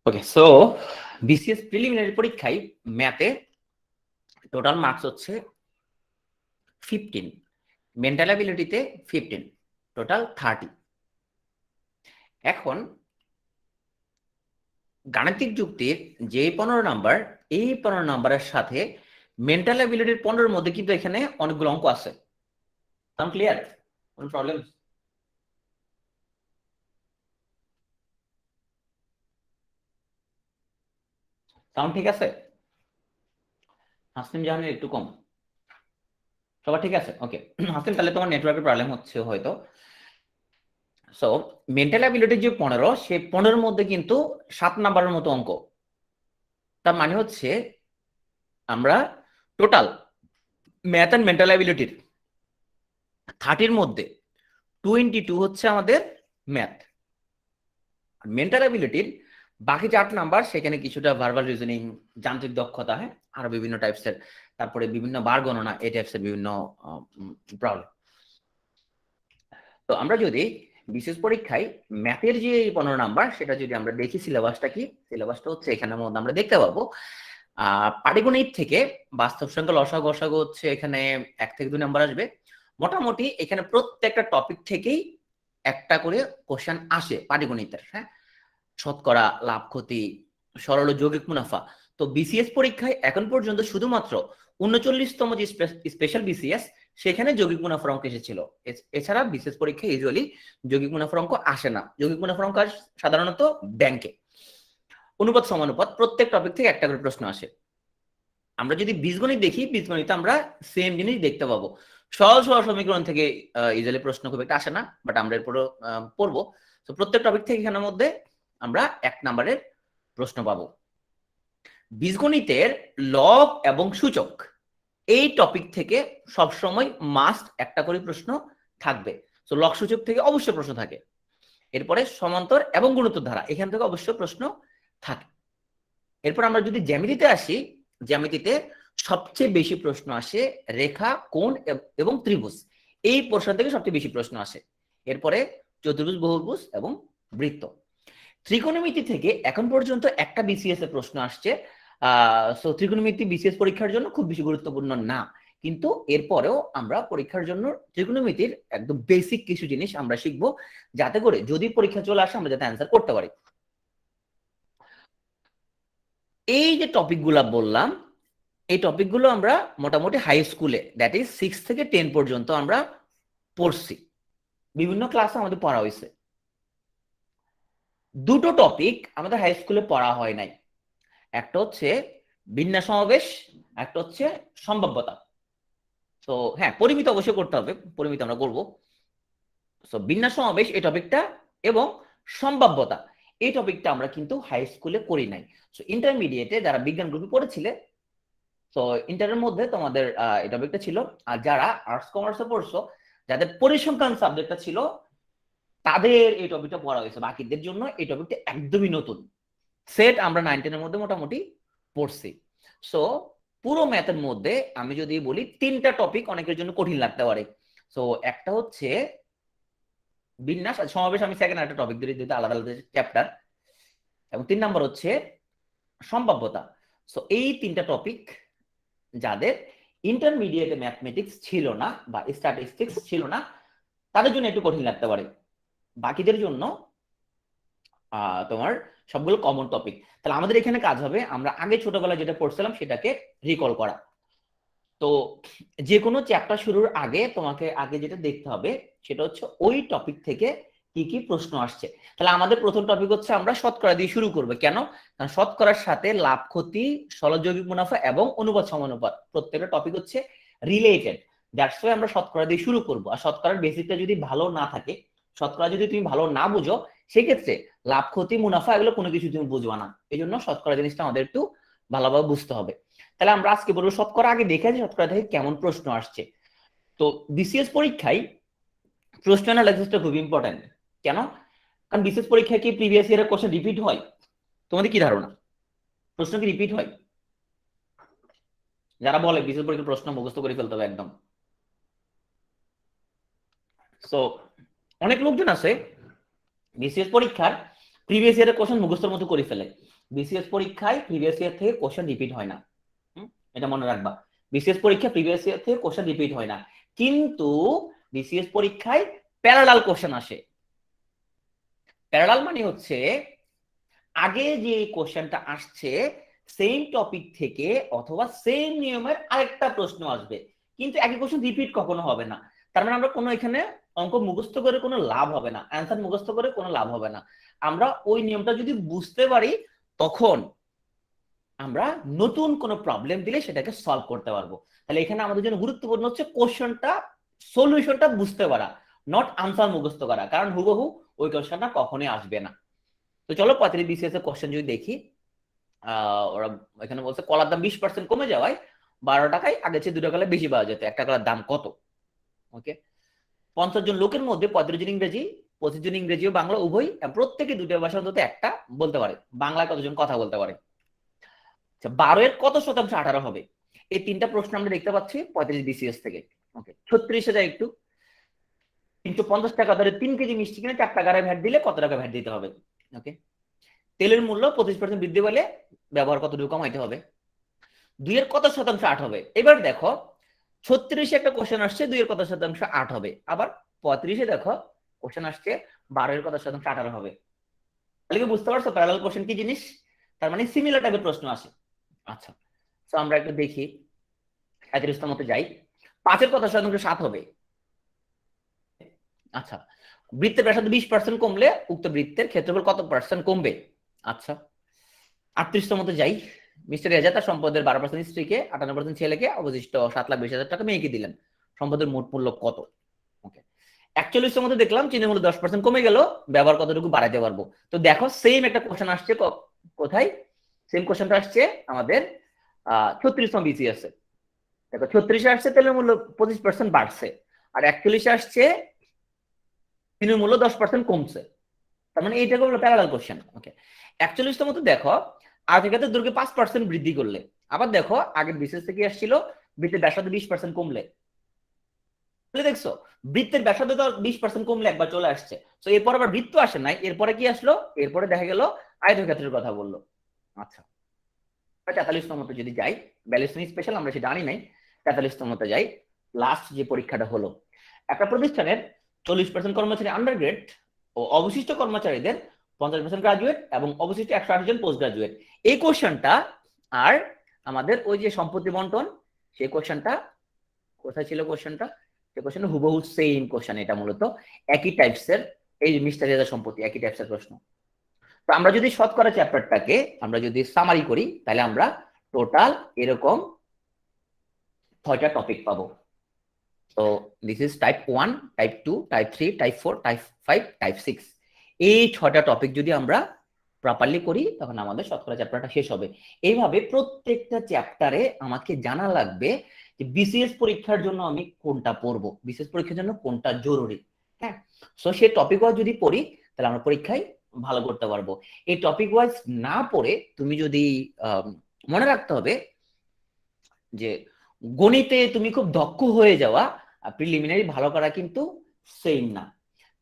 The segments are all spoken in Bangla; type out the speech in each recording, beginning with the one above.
ওকে, সো বিসিএস প্রিলিমিনারি পরীক্ষায় ম্যাথে টোটাল মার্কস হচ্ছে 15, মেন্টাল অ্যাবিলিটিতে 15, টোটাল 30। এখন গাণিতিক যুক্তির যে 15 নাম্বার, এই 15 নাম্বারের সাথে মেন্টাল অ্যাবিলিটির 15-এর মধ্যে কিন্তু এখানে অনেকগুলো অঙ্ক আছে। ক্লিয়ার? কোনো প্রবলেম? সাউন্ড ঠিক আছে? হাসিম জাহানের একটু কম। সবার ঠিক আছে? ওকে হাসিম, তাহলে তোমার নেটওয়ার্কের প্রবলেম হচ্ছে হয়তো। সো মেন্টাল অ্যাবিলিটি যে 15, সেই 15-এর মধ্যে কিন্তু 7 নাম্বারের মতো অঙ্ক। তার মানে হচ্ছে আমরা টোটাল ম্যাথ অ্যান্ড মেন্টাল অ্যাবিলিটির 30-র মধ্যে 22 হচ্ছে আমাদের ম্যাথ। মেন্টাল অ্যাবিলিটির বাকি 4 নাম্বার, সেখানে কিছুটা ভার্বাল রিজনিং, যান্ত্রিক দক্ষতা, হ্যাঁ, আরো বিভিন্ন টাইপসের, তারপরে বিভিন্ন বার গণনা, এই টাইপসের বিভিন্ন প্রবলেম। তো আমরা যদি বিশেষ পরীক্ষায় ম্যাথের যে 15 নাম্বার, সেটা যদি আমরা দেখি সিলেবাসটা কি, সিলেবাসটা হচ্ছে এখানের মধ্যে আমরা দেখতে পাবো পাটিগণিত থেকে বাস্তব সংখ্যা লসাগু গসাগু হচ্ছে এখানে 1 থেকে 2 নাম্বার আসবে। মোটামুটি এখানে প্রত্যেকটা টপিক থেকেই একটা করে কোশ্চেন আসে পাটিগণিতের, হ্যাঁ, শতকরা, লাভ ক্ষতি, সরল ও যৌগিক মুনাফা। তো বিসিএস পরীক্ষায় এখন পর্যন্ত শুধুমাত্র 39তম যে স্পেশাল বিসিএস, সেখানে যৌগিক মুনাফার অঙ্ক এসেছিল। এছাড়া বিসিএস পরীক্ষায় ইউজুয়ালি যৌগিক মুনাফার অঙ্ক আসে না। যৌগিক মুনাফার অঙ্ক আসে সাধারণত ব্যাংকে। অনুপাত সমানুপাত, প্রত্যেক টপিক থেকে একটা করে প্রশ্ন আসে। আমরা যদি বীজগণিত দেখি, বীজগণিতে আমরা সেম জিনিস দেখতে পাবো। সহজ সহজ সমীকরণ থেকে ইজিলি প্রশ্ন খুব একটা আসে না, বাট আমরা এরপরও পড়বো। তো প্রত্যেক টপিক থেকে এখানের মধ্যে আমরা 1 নাম্বারের প্রশ্ন পাবো। বীজগণিতের লব এবং সূচক, এই টপিক থেকে সবসময় মাস্ট একটা করে প্রশ্ন থাকবে। তো লব সূচক থেকে অবশ্যই প্রশ্ন থাকে। এরপরে সমান্তর এবং গুণোত্তর ধারা, এখান থেকে অবশ্যই প্রশ্ন থাকে। এরপর আমরা যদি জ্যামিতিতে আসি, জ্যামিতিতে সবচেয়ে বেশি প্রশ্ন আসে রেখা, কোণ এবং ত্রিভুজ, এই প্রশ্ন থেকে সবচেয়ে বেশি প্রশ্ন আসে। এরপরে চতুর্ভুজ, বহুভুজ এবং বৃত্ত। ত্রিকোণমিতি থেকে এখন পর্যন্ত একটা বিসিএস এর প্রশ্ন আসছে। সো ত্রিকোণমিতি বিসিএস পরীক্ষার জন্য খুব বেশি গুরুত্বপূর্ণ না, কিন্তু এরপরেও আমরা পরীক্ষার জন্য ত্রিকোণমিতির একদম বেসিক কিছু জিনিস আমরা শিখবো, যাতে করে যদি পরীক্ষা চলে আসে আমরা যাতে অ্যান্সার করতে পারি। এই যে টপিকগুলো বললাম, এই টপিকগুলো আমরা মোটামুটি হাই স্কুলে, দ্যাট ইজ 6 থেকে 10 পর্যন্ত আমরা পড়ছি, বিভিন্ন ক্লাসে আমাদের পড়া হয়েছে। দুটো টপিক আমাদের হাই স্কুলে পড়া হয় নাই, একটা হচ্ছে বিন্যাস সমাবেশ, একটা হচ্ছে সম্ভাব্যতা। তো হ্যাঁ, পরিমিত অবশ্যই করতে হবে, পরিমিত আমরা করবো। তো বিন্যাস সমাবেশ এই টপিকটা এবং সম্ভাব্যতা এই টপিকটা আমরা কিন্তু হাই স্কুলে করি নাই। তো ইন্টারমিডিয়েটে যারা বিজ্ঞান গ্রুপে পড়েছিলে, তো ইন্টারের মধ্যে তোমাদের এই টপিকটা ছিল। আর যারা আর্টস কমার্সে পড়ছো, যাদের পরিসংখ্যান সাবজেক্টটা ছিল, তাদের এই টপিকটা পড়া হয়েছে। বাকিদের জন্য এই টপিকটা একদমই নতুন সেট, আমরা 9-10 এর মধ্যে মোটামুটি পড়ছি। সো পুরো ম্যাথের মধ্যে আমি যদি বলি 3টা টপিক অনেকের জন্য কঠিন লাগতে পারে। সো একটা হচ্ছে বিন্যাস আর সমাবেশ, আমি সেকেন্ড একটা টপিক ধরে দিতে, আলাদা আলাদা চ্যাপ্টার। এবং 3 নাম্বার হচ্ছে সম্ভাব্যতা। সো এই 3টা টপিক যাদের ইন্টারমিডিয়েটে ম্যাথমেটিক্স ছিল না বা স্ট্যাটিস্টিক্স ছিল না, তাদের জন্য একটু কঠিন লাগতে পারে। বাকিদের জন্য তোমার সবগুলো কমন টপিক। তাহলে আমাদের এখানে কাজ হবে আমরা আগে ছোটবেলায় যেটা পড়ছিলাম সেটাকে রিকল করা। তো যে কোনো চ্যাপ্টার শুরুর আগে তোমাকে আগে যেটা দেখতে হবে সেটা হচ্ছে ওই টপিক থেকে কি কি প্রশ্ন আসছে। তাহলে আমাদের প্রথম টপিক হচ্ছে আমরা শতকরা দিয়ে শুরু করবো। কেন? কারণ শতকরার সাথে লাভ ক্ষতি, সরল যৌগিক মুনাফা এবং অনুপাত সমানুপাত প্রত্যেকটা টপিক হচ্ছে রিলেটেড। দ্যাটস ওয়াই আমরা শতকরা দিয়ে শুরু করবো। আর শতকরার বেসিকটা যদি ভালো না থাকে, শতকরা যদি তুমি ভালো না বুঝো, সেক্ষেত্রে লাভ ক্ষতি মুনাফা এগুলো কোনো কিছু তুমি বুঝবা না। এই জন্য শতকরা জিনিসটা আমাদের একটু ভালোভাবে বুঝতে হবে। তাহলে আমরা আজকে বলবো শতকরা আগে দেখে যে শতকরা থেকে কেমন প্রশ্ন আসছে। তো বিসিএস পরীক্ষায় প্রশ্ন অ্যানালাইসিসটা খুব ইম্পর্টেন্ট। কেন? কারণ বিসিএস পরীক্ষায় কি প্রিভিয়াস ইয়ারের কোশ্চেন রিপিট হয়? তোমাদের কি ধারণা, প্রশ্ন কি রিপিট হয়? যারা বলে বিসিএস পরীক্ষার প্রশ্ন মুখস্থ করে ফেলতে হবে একদম, সো অনেক লোকজন আছে বিসিএস পরীক্ষার প্রিভিয়াস ইয়ারের কোশ্চেন মুখস্থের মতো করে ফেলে। বিসিএস পরীক্ষায় প্রিভিয়াস ইয়ার থেকে কোশ্চেন রিপিট হয় না, এটা মনে রাখবা। বিসিএস পরীক্ষা প্রিভিয়াস ইয়ার থেকে কোশ্চেন রিপিট হয় না, কিন্তু বিসিএস পরীক্ষায় প্যারালাল কোশ্চেন আসে। প্যারালাল মানে হচ্ছে আগে যে কোশ্চেনটা আসছে সেম টপিক থেকে অথবা সেম নিয়মের আরেকটা প্রশ্ন আসবে, কিন্তু একই কোশ্চেন রিপিট কখনো হবে না। তার মানে আমরা কোনো এখানে অঙ্ক মুখস্থ করে কোনো লাভ হবে না, অ্যান্সার মুখস্থ করে কোনো লাভ হবে না। আমরা ওই নিয়মটা যদি বুঝতে পারি তখন আমরা নতুন কোনো প্রবলেম দিলে সেটাকে সলভ করতে পারবো। তাহলে এখানে আমাদের জন্য গুরুত্বপূর্ণ হচ্ছে কোশ্চেনটা সলিউশনটা বুঝতে পারা, নট আনসার মুখস্থ করা, কারণ হুবহু ওই কোশ্চেনটা কখনোই আসবে না। তো চলো 35 বিসিএস এর কোশ্চেন যদি দেখি, ওরা এখানে বলছে কলার দাম 20% কমে যাওয়ায় 12 টাকায় আগে চেয়ে 2 টাকা বেশি পাওয়া যেত, একটা কলার দাম কত? ওকে, 50 জন লোকের মধ্যে 35 জন ইংরেজি, 25 জন ইংরেজি ও বাংলা উভয়, প্রত্যেকে দুটো ভাষা অন্তত একটা বলতে পারে। বাংলায় কতজন কথা বলতে পারে? 12 এর কত শতাংশ 18 হবে? এই তিনটা প্রশ্ন আমরা দেখতে পাচ্ছি 35 বিসিএস থেকে। ওকে, 36 হাজার একটু 350 টাকা ধরে 3 কেজি মিষ্টি কিনে 4 টাকা ভ্যাট দিলে কত টাকা ভ্যাট দিতে হবে? ওকে, তেলের মূল্য 25% বৃদ্ধি পেলে ব্যবহার কতটুকু কমাইতে হবে? 2 এর কত শতাংশ 8 হবে? এবার দেখো 36 একটা কোশ্চেন আসছে 2 এর কত শতাংশ 8 হবে, আবার 35 দেখো কোশ্চেন আসছে 12 এর কত শতাংশ 18 হবে। তাহলে কি বুঝতে পারছো প্যারালাল কোশ্চেন কি জিনিস? তার মানে সিমিলার টাইপের প্রশ্ন আসে। আচ্ছা, তো আমরা একটু দেখি 35 মতে যাই। 5 এর কত শতাংশ 7 হবে? আচ্ছা, বৃত্তের ব্যাসার্ধ 20% কমলে উক্ত বৃত্তের ক্ষেত্রফল কত পার্সেন্ট কমবে? আচ্ছা, 38 মতে যাই। মিস্টার রেজা তার সম্পদের 12% স্ত্রীকে, 58% ছেলেকে, অবশিষ্ট 7,20,000 টাকা মেয়েকে দিলেন। সম্পদের মোট মূল্য কত? ওকে, 41 মধ্যে দেখলাম চিহ্নের মূল্য 10% কমে গেল, ব্যবহার কতটুকু বাড়াতে পারবো? তো দেখো সেম একটা কোশ্চেন আসছে কোথায়? সেম কোশ্চেনটা আসছে আমাদের 36 বিসিএস এ। দেখো 36 আসছে তেলের মূল্য 25% বাড়ছে, আর 41 আসছে চিহ্নের মূল্য 10% কমছে। তার মানে এইটা হলো প্যারালাল কোশ্চেন। ওকে, 41 মতো দেখো আগের ক্ষেত্রে দৈর্ঘ্য 5% বৃদ্ধি করলে, আবার দেখো আগের বিসিএস থেকে আসছিল বৃত্তের ব্যাসার্ধ 20% কমলে। দেখছো বৃত্তের ব্যাসার্ধ তো 20% কমলে একবার চলে আসছে, তো এরপর আবার বৃত্ত আসে নাই, এরপরে কি আসলো? এরপরে দেখা গেল আয়তক্ষেত্রের কথা বললো। আচ্ছা, 43 মতো যদি যাই, 42 স্পেশাল আমরা সেটা আনি নাই, 43 মতো যাই। লাস্ট যে পরীক্ষাটা হলো, একটা প্রতিষ্ঠানের 40% কর্মচারী আন্ডারগ্রেড ও অবশিষ্ট কর্মচারীদের 50% গ্রাজুয়েট এবং অবশিষ্ট 180 জন পোস্ট গ্রাজুয়েট। এই কোশ্চেনটা আর আমাদের ওই যে সম্পত্তি বন্টন, সেই কোশ্চেনটা কোথায় ছিল? কোশ্চেনটা সে কোশ্চেন হুবহু সেম কোশ্চেন, এটা মূলত একই টাইপসের, এই মিস্টার রেজা সম্পত্তি একই টাইপসের প্রশ্ন। তো আমরা যদি শতকরা চ্যাপ্টারটাকে আমরা যদি সামারি করি, তাহলে আমরা টোটাল এরকম 6টা টপিক পাবো। তো this is type 1, type 2, type 3, type 4, type 5, type 6। এই 6টা টপিক যদি আমরা প্রপারলি করি তখন আমাদের শতকরা চ্যাপ্টারটা শেষ হবে। এইভাবে প্রত্যেকটা চ্যাপ্টারে আমাকে জানা লাগবে যে বিসিএস পরীক্ষার জন্য আমি কোনটা পড়বো, বিসিএস পরীক্ষার জন্য কোনটা জরুরি। হ্যাঁ, সো সেই টপিক ওয়াইজ যদি পড়ি তাহলে আমরা পরীক্ষায় ভালো করতে পারবো। এই টপিক ওয়াইজ না পড়ে তুমি যদি মনে রাখতে হবে যে গণিতে তুমি খুব দক্ষ হয়ে যাওয়া প্রিলিমিনারি ভালো করা কিন্তু সেম না।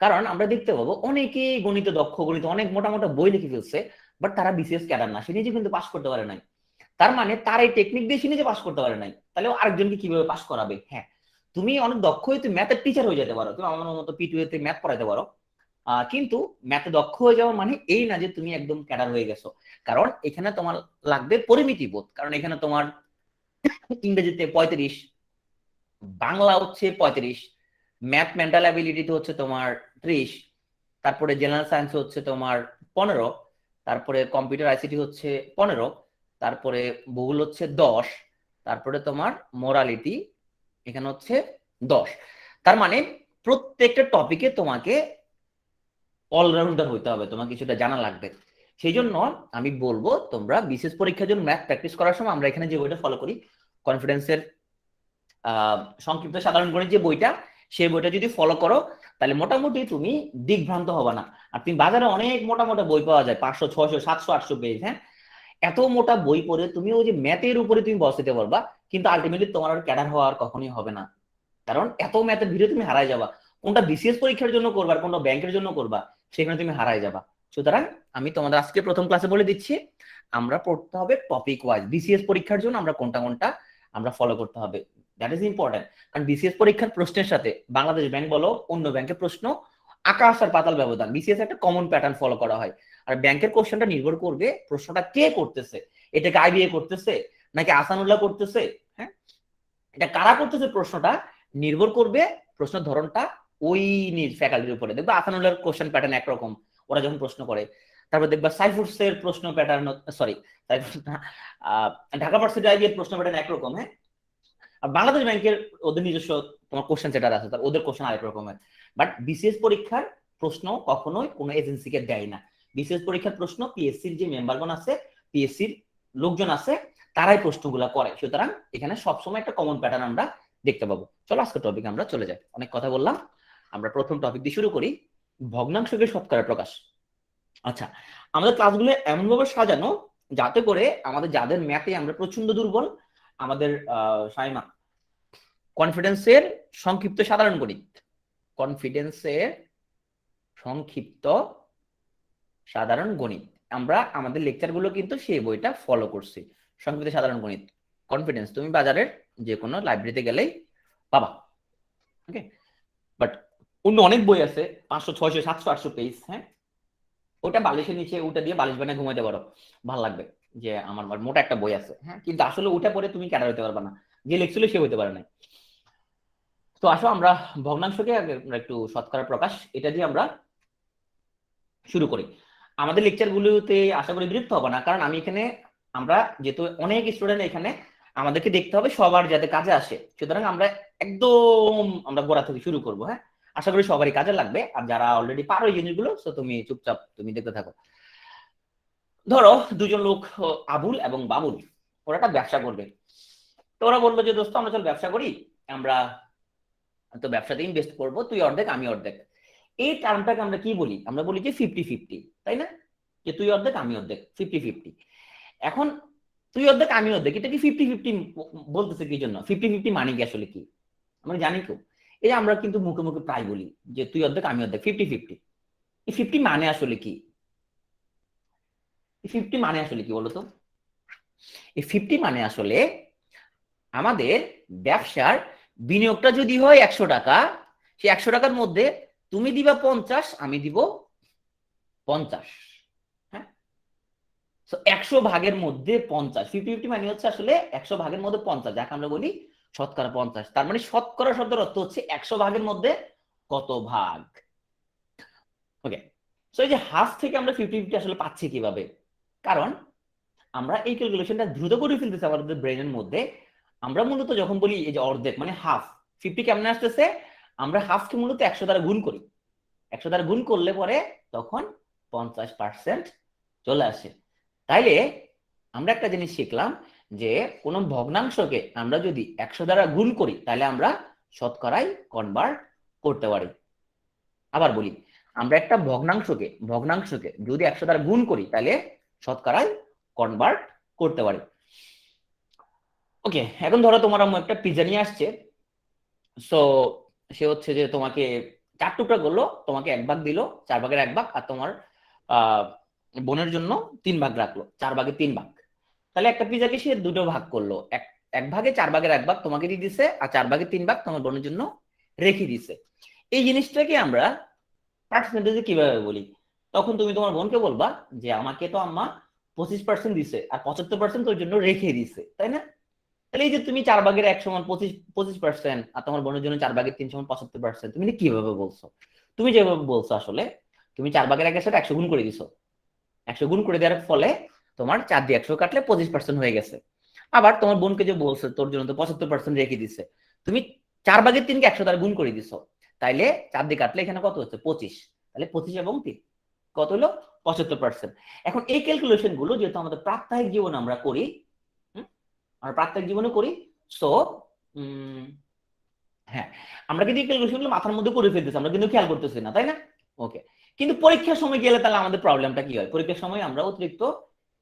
কারণ আমরা দেখতে পাবো অনেকে গণিতে দক্ষ, গণিতে অনেক মোটা মোটা বই লিখে ফেলছে, বাট তারা বিসিএস ক্যাডার না, সে নিজে কিন্তু পাস করতে পারে নাই। তার মানে তার এই টেকনিক দিয়ে সে নিজে পাস করতে পারে নাই, তাহলে আরেকজনকে কিভাবে পাস করাবে? হ্যাঁ, তুমি অনেক দক্ষ হয়ে তুমি ম্যাথের টিচার হয়ে যেতে পারো, তুমি আমার মতো পিটুয়েতে ম্যাথ পড়াইতে পারো, কিন্তু ম্যাথে দক্ষ হয়ে যাওয়া মানে এই না যে তুমি একদম ক্যাডার হয়ে গেছো। কারণ এখানে তোমার লাগবে পরিমিতি বোধ, কারণ এখানে তোমার ইংরেজিতে 35, বাংলা হচ্ছে 35, ম্যাথ মেন্টাল অ্যাবিলিটিতে হচ্ছে তোমার 30, তারপরে জেনারেল সায়েন্স হচ্ছে তোমার 15, তারপরে কম্পিউটার আইসিটি হচ্ছে 15, তারপরে ভূগোল হচ্ছে 10, তারপরে তোমার মোরালিটি এখানে হচ্ছে 10। তার মানে প্রত্যেকটা টপিকে তোমাকে অলরাউন্ডার হইতে হবে, তোমাকে কিছুটা জানা লাগবে। সেই জন্য আমি বলবো তোমরা বিশেষ পরীক্ষার জন্য ম্যাথ প্র্যাকটিস করার সময় আমরা এখানে যে বইটা ফলো করি, কনফিডেন্সের সংক্ষিপ্ত সাধারণ গণিত যে বইটা, সেই বইটা যদি ফলো করো তাহলে মোটামুটি তুমি দিকভ্রান্ত হবে না। আর তুমি বাজারে অনেক মোটা মোটা বই পাওয়া যায় 500, 600, 700, 800 পেজ। হ্যাঁ, এত মোটা বই পড়ে তুমি ওই যে ম্যাথের উপরে তুমি বসাতে পারবা, কিন্তু আলটিমেটলি তোমার আর ক্যাডার হওয়ার কখনোই হবে না। কারণ এত ম্যাথের ভিডিও তুমি হারাই যাবা, কোনটা বিসিএস পরীক্ষার জন্য করবা আর কোনটা ব্যাংকের জন্য করবা সেখানে তুমি হারাই যাবা। সুতরাং আমি তোমাদের আজকে প্রথম ক্লাসে বলে দিচ্ছি, আমরা পড়তে হবে টপিক ওয়াইজ। বিসিএস পরীক্ষার জন্য আমরা কোনটা কোনটা আমরা ফলো করতে হবে, দ্যাট ইজ ইম্পর্টেন্ট। কারণ বিসিএস পরীক্ষার প্রশ্নের সাথে বাংলাদেশ ব্যাংক বলো অন্য ব্যাংকের প্রশ্ন আকাশ আর পাতাল ব্যবধান। বিসিএস একটা কমন প্যাটার্ন ফলো করা হয়, আর ব্যাংকের কোশ্চেনটা নির্ভর করবে প্রশ্নটা কে করতেছে, এটাকে আইবিএ করতেছে নাকি আসানুল্লাহ করতেছে, হ্যাঁ এটা কারা করতেছে প্রশ্নটা নির্ভর করবে প্রশ্নের ধরনটা ওই ফ্যাকাল্টির উপরে। দেখবে আসানুল্লাহর কোশ্চেন প্যাটার্ন একরকম ওরা যখন প্রশ্ন করে, তারপর দেখবা সাইফুরসের প্রশ্ন প্যাটার্ন, সরি ঢাকা ভার্সিটি আইবিএর প্রশ্ন প্যাটার্ন একরকম, হ্যাঁ। আর বাংলাদেশ ব্যাংকের ওদের নিজস্ব তোমার কোশ্চেন সেটার আছে, তার ওদের কোশ্চেন আরেক রকমের। বাট বিসিএস পরীক্ষার প্রশ্ন কখনোই কোনো এজেন্সিকে দেয় না। বিসিএস পরীক্ষার প্রশ্ন পিএসসির যে মেম্বারগণ আছে, পিএসসির লোকজন আছে, তারাই প্রশ্নগুলো করে। সুতরাং এখানে সবসময় একটা কমন প্যাটার্ন আমরা দেখতে পাবো। চলো আজকে টপিক আমরা চলে যাই, অনেক কথা বললাম, আমরা প্রথম টপিক দিয়ে শুরু করি, ভগ্নাংশকে শতকরা প্রকাশ। আচ্ছা, আমাদের ক্লাসগুলো এমন ভাবে সাজানো যাতে করে আমাদের যাদের ম্যাথে আমরা প্রচন্ড দুর্বল, আমাদের সাইমা কনফিডেন্সের সংক্ষিপ্ত সাধারণ গণিত, কনফিডেন্সের সংক্ষিপ্ত সাধারণ গণিত, আমরা আমাদের লেকচারগুলো কিন্তু সেই বইটা ফলো করছি। সংক্ষিপ্ত সাধারণ গণিত কনফিডেন্স তুমি বাজারের যে কোনো লাইব্রেরিতে গেলেই পাবা, ওকে। বাট অন্য অনেক বই আছে 500 600 700 800 পেজ, হ্যাঁ, ওটা বালিশের নিচে ওটা দিয়ে বালিশ বানিয়ে ঘুমাইতে পারো, ভালো লাগবে যে আমার মোটা একটা বই আছে, হ্যাঁ। কিন্তু আসলে ওটা পরে তুমি ক্যাডার হতে পারবে না, যে লিখছিল সে হতে পারে না। তো আসো আমরা ভগ্নাংশকে একটু শতকরা প্রকাশ এটা দিয়ে আমরা শুরু করি। আমাদের লেকচার গুলোতে আশা করি বিরক্ত হবে না, কারণ আমি এখানে আমরা যেহেতু অনেক স্টুডেন্ট এখানে আমাদেরকে দেখতে হবে সবার যাতে কাজে আসে, সুতরাং আমরা একদম আমরা গোড়া থেকে শুরু করবো, হ্যাঁ। আশা করি সবারই কাজে লাগবে, আর যারা অলরেডি পারো এই জিনিসগুলো তো তুমি চুপচাপ তুমি দেখতে থাকো। ধরো দুজন লোক আবুল এবং বাবুল, ওরা একটা ব্যবসা করবে। তো ওরা বললো যে দোস্ত আমরা চল ব্যবসা করি, আমরা তো ব্যবসাতে ইনভেস্ট করবো, তুই অর্ধেক আমি অর্ধেক। এই টার্মটাকে আমরা কি বলি, আমরা বলি যে 50-50, তাই না, যে তুই অর্ধেক আমি অর্ধেক 50-50। এখন তুই অর্ধেক আমি অর্ধেক, এটা কি 50-50 বলতেছে কি জন্য? 50-50 মানে কি আসলে কি আমরা জানি কেউ? এই যে আমরা কিন্তু মুখে মুখে প্রায় বলি যে তুই অর্ধেক আমি অর্ধেক 50-50, এই 50 মানে আসলে কি? এই 50 মানে আসলে কি বলতো? এই 50 মানে আসলে আমাদের ব্যবসার বিনিয়োগটা যদি হয় 100 টাকা, সেই 100 টাকার মধ্যে তুমি দিবা 50, আমি দিব 50, হ্যাঁ। 100 ভাগের মধ্যে 50, 50-50 মানে হচ্ছে আসলে 100 ভাগের মধ্যে 50, যাকে আমরা বলি শতকরা 50। তার মানে শতকরা শব্দের অর্থ হচ্ছে 100 ভাগের মধ্যে কত ভাগ, ওকে। সো এই যে হাফ থেকে আমরা 50-50 আসলে পাচ্ছি কিভাবে? কারণ আমরা এই ক্যালকুলেশনটা দ্রুত করে ফেলতেছি আমাদের ব্রেনের মধ্যে। আমরা মূলত যখন বলি এই যে অর্ধেক মানে হাফ, 50 কেমনে আসতেছে? আমরা হাফকে মূলত 100 দ্বারা গুণ করি, 100 দ্বারা গুণ করলে পরে তখন 50% চলে আসে। তাইলে আমরা একটা জিনিস শিখলাম যে কোন ভগ্নাংশকে আমরা যদি 100 দ্বারা গুণ করি তাহলে আমরা শতকরায় কনভার্ট করতে পারি। আবার বলি, আমরা একটা ভগ্নাংশকে যদি 100 দ্বারা গুণ করি তাহলে শতকরায় কনভার্ট করতে পারি, ওকে। এখন ধরো তোমার আম্মু একটা পিজ্জা নিয়ে আসছে, সো সে হচ্ছে যে তোমাকে 4 টুকরা করলো, তোমাকে 1 ভাগ দিল, 4 ভাগের 1 ভাগ, আর তোমার বোনের জন্য 3 ভাগ রাখলো, 4 ভাগে 3 ভাগ। তাহলে একটা পিজাকে সে দুটো ভাগ করলো, এক ভাগে 4 ভাগের 1 ভাগ তোমাকে দিয়ে দিছে, আর 4 ভাগে 3 ভাগ তোমার বোনের জন্য রেখে দিছে। এই জিনিসটাকে আমরা পার্সেন্টেজে কিভাবে বলি? তখন তুমি তোমার বোনকে বলবা যে আমাকে তো আম্মা 25% দিছে আর 75% তোর জন্য রেখে দিছে, তাই না? তাহলে এই যে তুমি 4 ভাগের 1 সমান 25% আর তোমার বোনের জন্য 4 ভাগের 3 সমান 75%, তুমি কিভাবে বলছো? তুমি যেভাবে বলছো আসলে তুমি 4 ভাগের 1 এর সাথে 100 গুণ করে দিছো, 100 গুণ করে দেওয়ার ফলে তোমার 4 দিয়ে 100 কাটলে 25% হয়ে গেছে। আবার তোমার বোনকে যে বলছো তোর জন্য তো 75% রেখে দিছে, তুমি 4 ভাগের 3 কে 100 দ্বারা গুণ করে দিছো, তাইলে 4 দিয়ে কাটলে এখানে কত হচ্ছে 25, তাহলে 25 এবং 3 কত হলো 75%। এখন এই ক্যালকুলেশন গুলো যেহেতু আমাদের প্রাত্যহিক জীবনে আমরা করি, আমরা প্রাত্যহিক জীবনে করি, সো হ্যাঁ আমরা কিন্তু এই ক্যালকুলেশন গুলো মাথার মধ্যে করে ফেলতেছি, আমরা কিন্তু খেয়াল করতেছি না, তাই না? ওকে। কিন্তু পরীক্ষার সময় গেলে তাহলে আমাদের প্রবলেমটা কি হয়? পরীক্ষার সময় আমরা অতিরিক্ত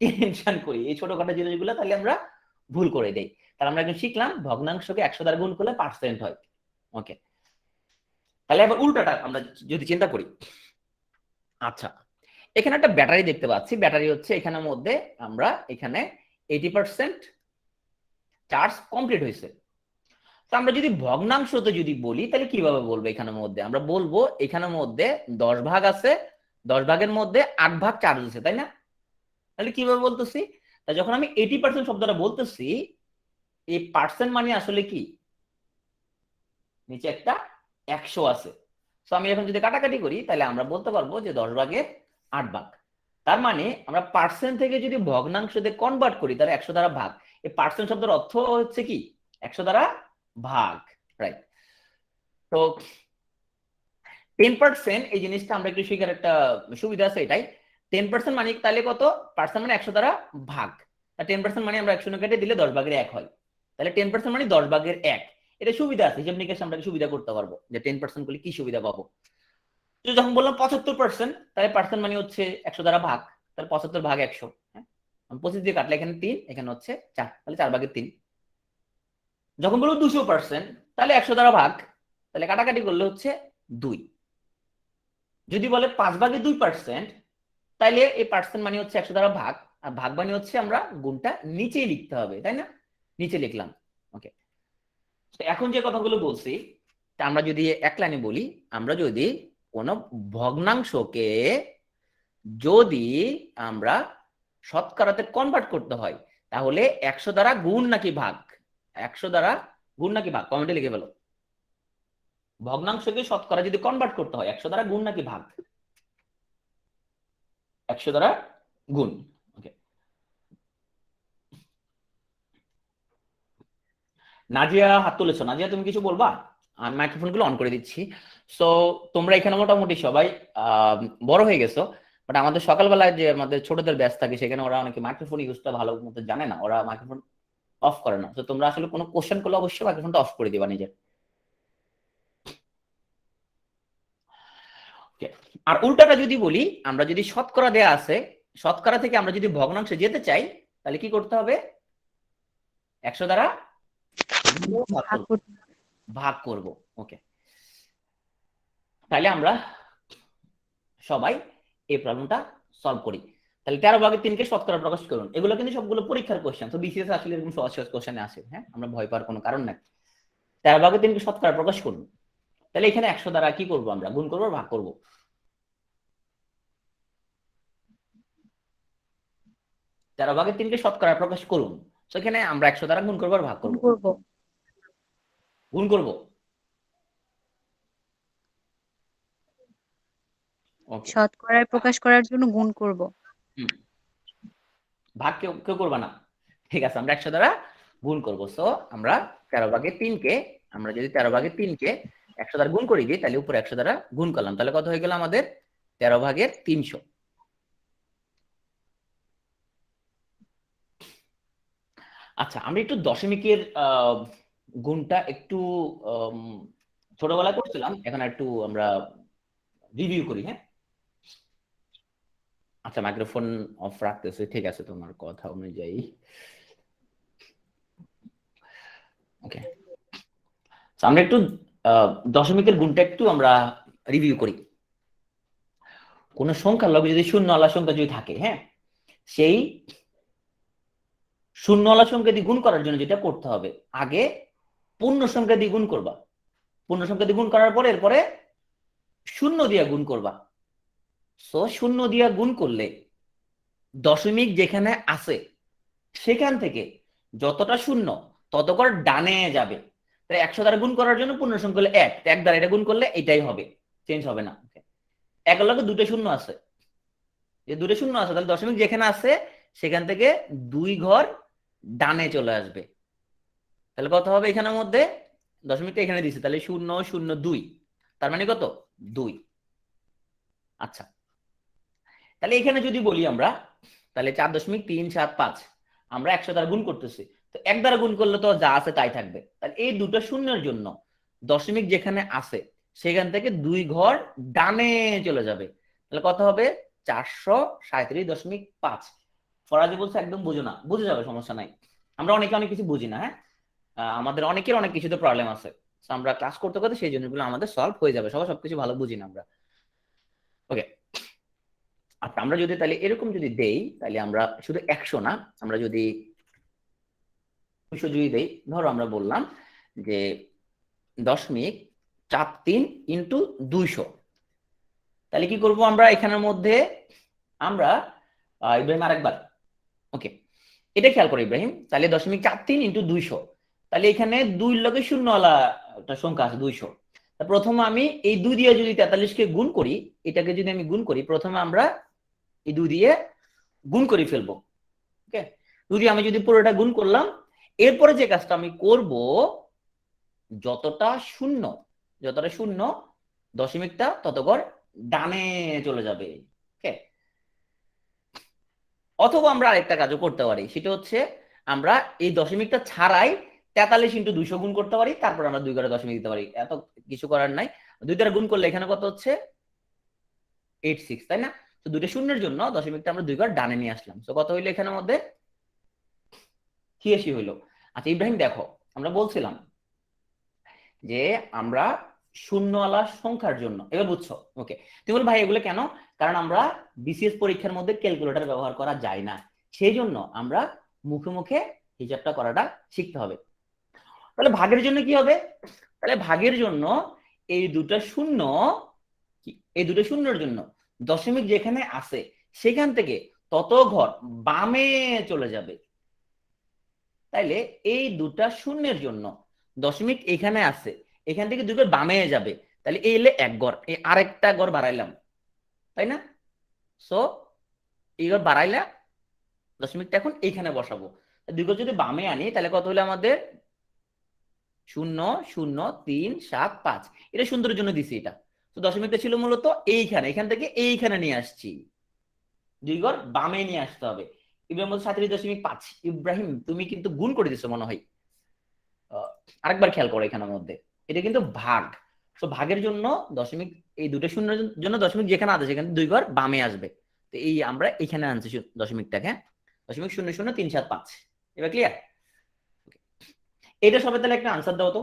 টেনশন করি এই ছোটখাটো জিনিসগুলো, তাহলে আমরা ভুল করে দেই। তাহলে আমরা এখন শিখলাম ভগ্নাংশকে 100 দ্বারা গুণ করলে পার্সেন্ট হয়, ওকে। তাহলে এবার উল্টাটা আমরা যদি চিন্তা করি, আচ্ছা এখানে একটা ব্যাটারি দেখতে পাচ্ছি, ব্যাটারি হচ্ছে এখানের মধ্যে আমরা এখানে 80% চার্জ কমপ্লিট হয়েছে। তো আমরা যদি ভগ্নাংশতে যদি বলি তাহলে কিভাবে বলবো? এখানের মধ্যে আমরা বলবো এখানের মধ্যে 10 ভাগ আছে, 10 ভাগের মধ্যে 8 ভাগ চার্জ আছে, তাই না? তাহলে কিভাবে বলতেছি? তা যখন আমি 80% শব্দটা বলতেছি, এই পার্সেন্ট মানে আসলে কি, নিচে একটা 100 আছে। তো আমি এখন যদি কাটাকাটি করি তাহলে আমরা বলতে পারবো যে 10 ভাগের 8 ভাগ। তার মানে আমরা পার্সেন্ট থেকে যদি ভগ্নাংশতে কনভার্ট করি তাহলে 100 দ্বারা ভাগ। এই পার্সেন্ট শব্দের অর্থ হচ্ছে কি 100 দ্বারা ভাগ, রাইট? তো 10% এই জিনিসটা আমরা একটু শিখার একটা সুবিধা আছে এটাই। 10% মানে তাহলে কত? পার্সেন্ট মানে 100 দ্বারা ভাগ। 10% মানে আমরা 100 কেটে দিলে 10 ভাগের 1 হয়। তাহলে 10% মানে 10 ভাগের 1। এটা সুবিধা আছে, হিসাব নিকেশ আমরা সুবিধা করতে পারবো যে 10% করলে কি সুবিধা পাবো। তো যখন বললাম 75%, তাহলে পার্সেন্ট মানে হচ্ছে 100 দ্বারা ভাগ, তাহলে 75 ভাগ 100। হ্যাঁ, 25 দিয়ে কাটলে এখানে 3, এখানে হচ্ছে 4, তাহলে 4 ভাগের 3। যখন বলবো 200%, তাহলে 100 দ্বারা ভাগ, তাহলে কাটাকাটি করলে হচ্ছে 2। যদি বলে 5 ভাগে 2%, তাইলে এই পার্সেন্ট মানে হচ্ছে 100 দ্বারা ভাগ, আর ভাগ মানে হচ্ছে আমরা গুণটা নিচেই লিখতে হবে, তাই না? নিচে লিখলাম। ওকে, এখন যে কথাগুলো বলছি আমরা যদি এক লাইনে বলি, আমরা যদি কোন ভগ্নাংশকে যদি আমরা শতকরাতে কনভার্ট করতে হয় তাহলে 100 দ্বারা গুণ নাকি ভাগ? 100 দ্বারা গুণ নাকি ভাগ? কমেন্টে লিখে ফেলো। ভগ্নাংশকে শতকরা যদি কনভার্ট করতে হয় 100 দ্বারা গুণ নাকি ভাগ? 100 দ্বারা গুণ। ওকে, নাজিয়া হাত তুলেছো। নাজিয়া তুমি কিছু বলবা? আমি মাইক্রোফোন গুলো অন করে দিচ্ছি। সো তোমরা এখানে মোটামুটি সবাই বড় হয়ে গেছো, বাট আমাদের সকালবেলায় যে আমাদের ছোটদের ব্যাচ থাকে সেখানে ওরা অনেকে মাইক্রোফোন ইউজটা ভালো মতো জানে না, ওরা মাইক্রোফোন অফ করে না। তো তোমরা আসলে কোনো কোশ্চেন করলে অবশ্যই মাইক্রোফোনটা অফ করে দিবা নিজের। Okay. আর উল্টাটা যদি বলি, আমরা যদি শতকরা দেয়া আছে, শতকরা থেকে আমরা যদি ভগ্নাংশে যেতে চাই তাহলে কি করতে হবে? 100 দ্বারা ভাগ করব। ওকে, তাহলে আমরা সবাই এই প্রবলেমটা সলভ করি। তাহলে 13 ভাগের 3 কে শতকরা প্রকাশ করুন। এগুলো কিন্তু সবগুলো পরীক্ষার কোশ্চেন, তো বিসিএস আসলে এরকম সহজ সহজ কোশ্চেনে আসে। হ্যাঁ, আমরা ভয় পাওয়ার কোনো কারণ নাই। 13 ভাগের 3 কে শতকরা প্রকাশ করুন। তাহলে এখানে 100 দ্বারা কি করব? আমরা গুণ করব, ভাগ করব। 13 ভাগের 3 কে শতকরা প্রকাশ করুন, সেখানে আমরা 100 দ্বারা গুণ করব আর ভাগ করব। গুণ করব। শতকরায় প্রকাশ করার জন্য গুণ করব। ভাগ কেউ কেউ করবা না, ঠিক আছে? আমরা 100 দ্বারা গুণ করব। সো আমরা 13 ভাগের 3 কে, আমরা যদি 13 ভাগের 3 কে 100 দ্বারা গুণ করে দিই তাহলে উপরে 100 দ্বারা গুণ করলাম, তাহলে কত হয়ে গেল আমাদের? 13 ভাগের 300। আচ্ছা, আমরা একটু দশমিকের গুণটা একটু ছোটবেলায় করছিলাম, এখন একটু আমরা রিভিউ করি। হ্যাঁ, আচ্ছা, মাইক্রোফোন অফ রাখতেছে, ঠিক আছে তোমার কথা অনুযায়ী। ওকে, আমরা একটু দশমিকের গুণটা একটু আমরা রিভিউ করি। কোন সংখ্যার লগে যদি শূন্যওয়ালা সংখ্যা যদি থাকে, হ্যাঁ, সেই শূন্যওয়ালা সংখ্যা দিয়ে গুণ করার জন্য যেটা করতে হবে, আগে পূর্ণ সংখ্যা দিয়ে গুণ করবা। পূর্ণ সংখ্যা দিয়ে গুণ করার পরে এরপরে শূন্য দিয়ে গুণ করবা। সো শূন্য দিয়ে গুণ করলে দশমিক যেখানে আছে সেখান থেকে যতটা শূন্য তত করে ডানে যাবে। তাই 100 দ্বারা গুণ করার জন্য পূর্ণ সংখ্যা হলে 1, 1 দ্বারা এটা গুণ করলে এটাই হবে, চেঞ্জ হবে না। এক লগে দুটো শূন্য আছে, যে দুটো শূন্য আছে তাহলে দশমিক যেখানে আছে সেখান থেকে 2 ঘর ডানে চলে আসবে। তাহলে কত হবে এখানের মধ্যে? দশমিকটা এখানে দিছে, তাহলে 0 0 2, তার মানে কত? 2। আচ্ছা, তাহলে এখানে যদি বলি আমরা, তাহলে 4.375 আমরা 100 দ্বারা গুণ করতেছি, তো 1 দ্বারা গুণ করলে তো যা আছে তাই থাকবে। তাহলে এই দুটো শূন্যের জন্য দশমিক যেখানে আছে সেখান থেকে 2 ঘর ডানে চলে যাবে। তাহলে কত হবে? 437.5। ফরাজি বলছে একদম বুঝো না, বুঝে যাবে, সমস্যা নাই। আমরা অনেকে অনেক কিছু বুঝি না। হ্যাঁ, আমাদের অনেকের অনেক কিছুতে প্রবলেম আছে, আমরা ক্লাস করতে করতে সেই জিনিসগুলো আমাদের সলভ হয়ে যাবে। সবাই সবকিছু ভালো বুঝি না আমরা। ওকে, আচ্ছা, আমরা যদি তাহলে এরকম যদি দেই, তাহলে আমরা শুধু 100 না, আমরা যদি 200 যদি দেই, ধরো আমরা বললাম যে 0.43 ইন্টু 200, তাহলে কি করব আমরা এখানের মধ্যে, আমরা ইব্রাহিম আরেকবার, ওকে, এটা খেয়াল করো ইব্রাহিম, তাহলে 0.43 ইন্টু 200, তাহলে এখানে 2 লগে শূন্যওয়ালা একটা সংখ্যা আছে 200। প্রথমে আমি এই 2 দিয়ে যদি 43-কে গুণ করি, এটাকে যদি আমি গুণ করি, প্রথমে আমরা এই 2 দিয়ে গুণ করে ফেলবো, ওকে। 2 দিয়ে আমি যদি পুরোটা গুণ করলাম, এরপরে যে কাজটা আমি করব, যতটা শূন্য দশমিকটা তত ঘর ডানে চলে যাবে, ওকে। অথবা আমরা আরেকটা কাজও করতে পারি, সেটা হচ্ছে আমরা এই দশমিকটা ছাড়াই 43 ইন্টু 200 গুণ করতে পারি, তারপর আমরা 2 ঘরে দশমিক দিতে পারি, এত কিছু করার নাই। 2 দ্বারা গুণ করলে এখানে কত হচ্ছে 86, তাই না? তো দুটো শূন্যের জন্য দশমিকটা আমরা 2 ঘর ডানে নিয়ে আসলাম, তো কত হইলো এখানের মধ্যে 86 হইলো। আচ্ছা ইব্রাহিম দেখো, আমরা বলছিলাম যে আমরা শূন্যওয়ালা সংখ্যার জন্য, এবার বুঝছো, ওকে। তুমি বল ভাই এগুলো কেন? কারণ আমরা বিসিএস পরীক্ষার মধ্যে ক্যালকুলেটর ব্যবহার করা যায় না, সেই জন্য আমরা মুখে মুখে হিসাবটা করাটা শিখতে হবে। তাহলে ভাগের জন্য কি হবে? তাহলে ভাগের জন্য এই দুটো শূন্য, এই দুটো শূন্যের জন্য দশমিক যেখানে আছে সেখান থেকে তত ঘর বামে চলে যাবে। তাইলে এই দুটা শূন্যের জন্য দশমিক এখানে আছে, এখান থেকে 2 ঘর বামে যাবে, তাহলে এই এলে 1 ঘর, এই আরেকটা ঘর বাড়াইলাম, তাই না? সো এই ঘর বাড়াইলা, দশমিকটা এখন এইখানে বসাবো। 2 ঘর যদি বামে আনি তাহলে কত হলো আমাদের 0.037৫, এটা সুন্দরের জন্য দিছি এটা। তো দশমিকটা ছিল মূলত এইখানে, এখান থেকে এইখানে নিয়ে আসছি, 2 ঘর বামে নিয়ে আসতে হবে। ইব্রাহিম 37.5, ইব্রাহিম তুমি কিন্তু গুণ করে দিছো মনে হয়, আরেকবার খেয়াল করো এখানের মধ্যে, এটা কিন্তু ভাগ। তো ভাগের জন্য দশমিক, এই দুটো শূন্যের জন্য দশমিক যেখানে আছে সেখানে 2 ঘর বামে আসবে, তো এই আমরা এখানে আনছি দশমিকটাকে, 0.00375। এবার ক্লিয়ার? এটা সবাই তাহলে একটা আনসার দাও তো।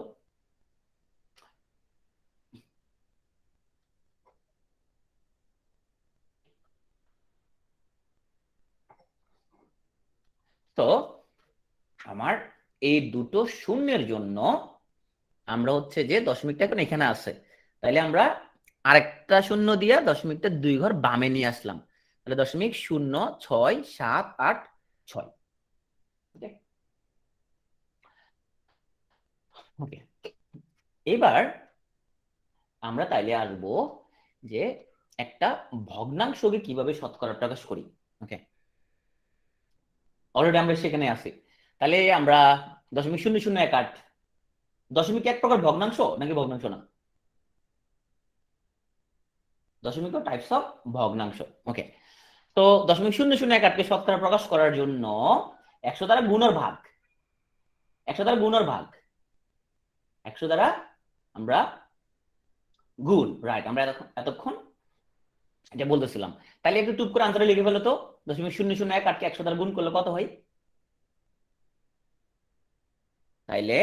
তো আমার এই দুটো শূন্যের জন্য আমরা হচ্ছে যে দশমিকটা এখন এখানে আছে, তাহলে আমরা আরেকটা শূন্য দিয়ে দশমিকটা 2 ঘর বামে নিয়ে আসলাম, তাহলে 0.06786। ওকে, এবার আমরা তাইলে আসবো যে একটা ভগ্নাংশকে কিভাবে শতকরা প্রকাশ করি, ওকে। অলরেডি আমরা সেখানে আছি, তাহলে আমরা 0.0018, দশমিক এক প্রকার ভগ্নাংশ নাকি ভগ্নাংশ না? দশমিক টাইপস অফ ভগ্নাংশ, ওকে। তো 0.0018কে শতকরা প্রকাশ করার জন্য 100 দ্বারা গুণের ভাগ, 100 দ্বারা গুণের ভাগ, 100 দ্বারা আমরা গুণ, রাইট, আমরা এতক্ষণ এটা বলতেছিলাম। তাহলে একটু টুপ করে আনসারে লিখে ফেলো তো, 0.0018কে 100 দ্বারা গুণ করলে কত হয়? তাইলে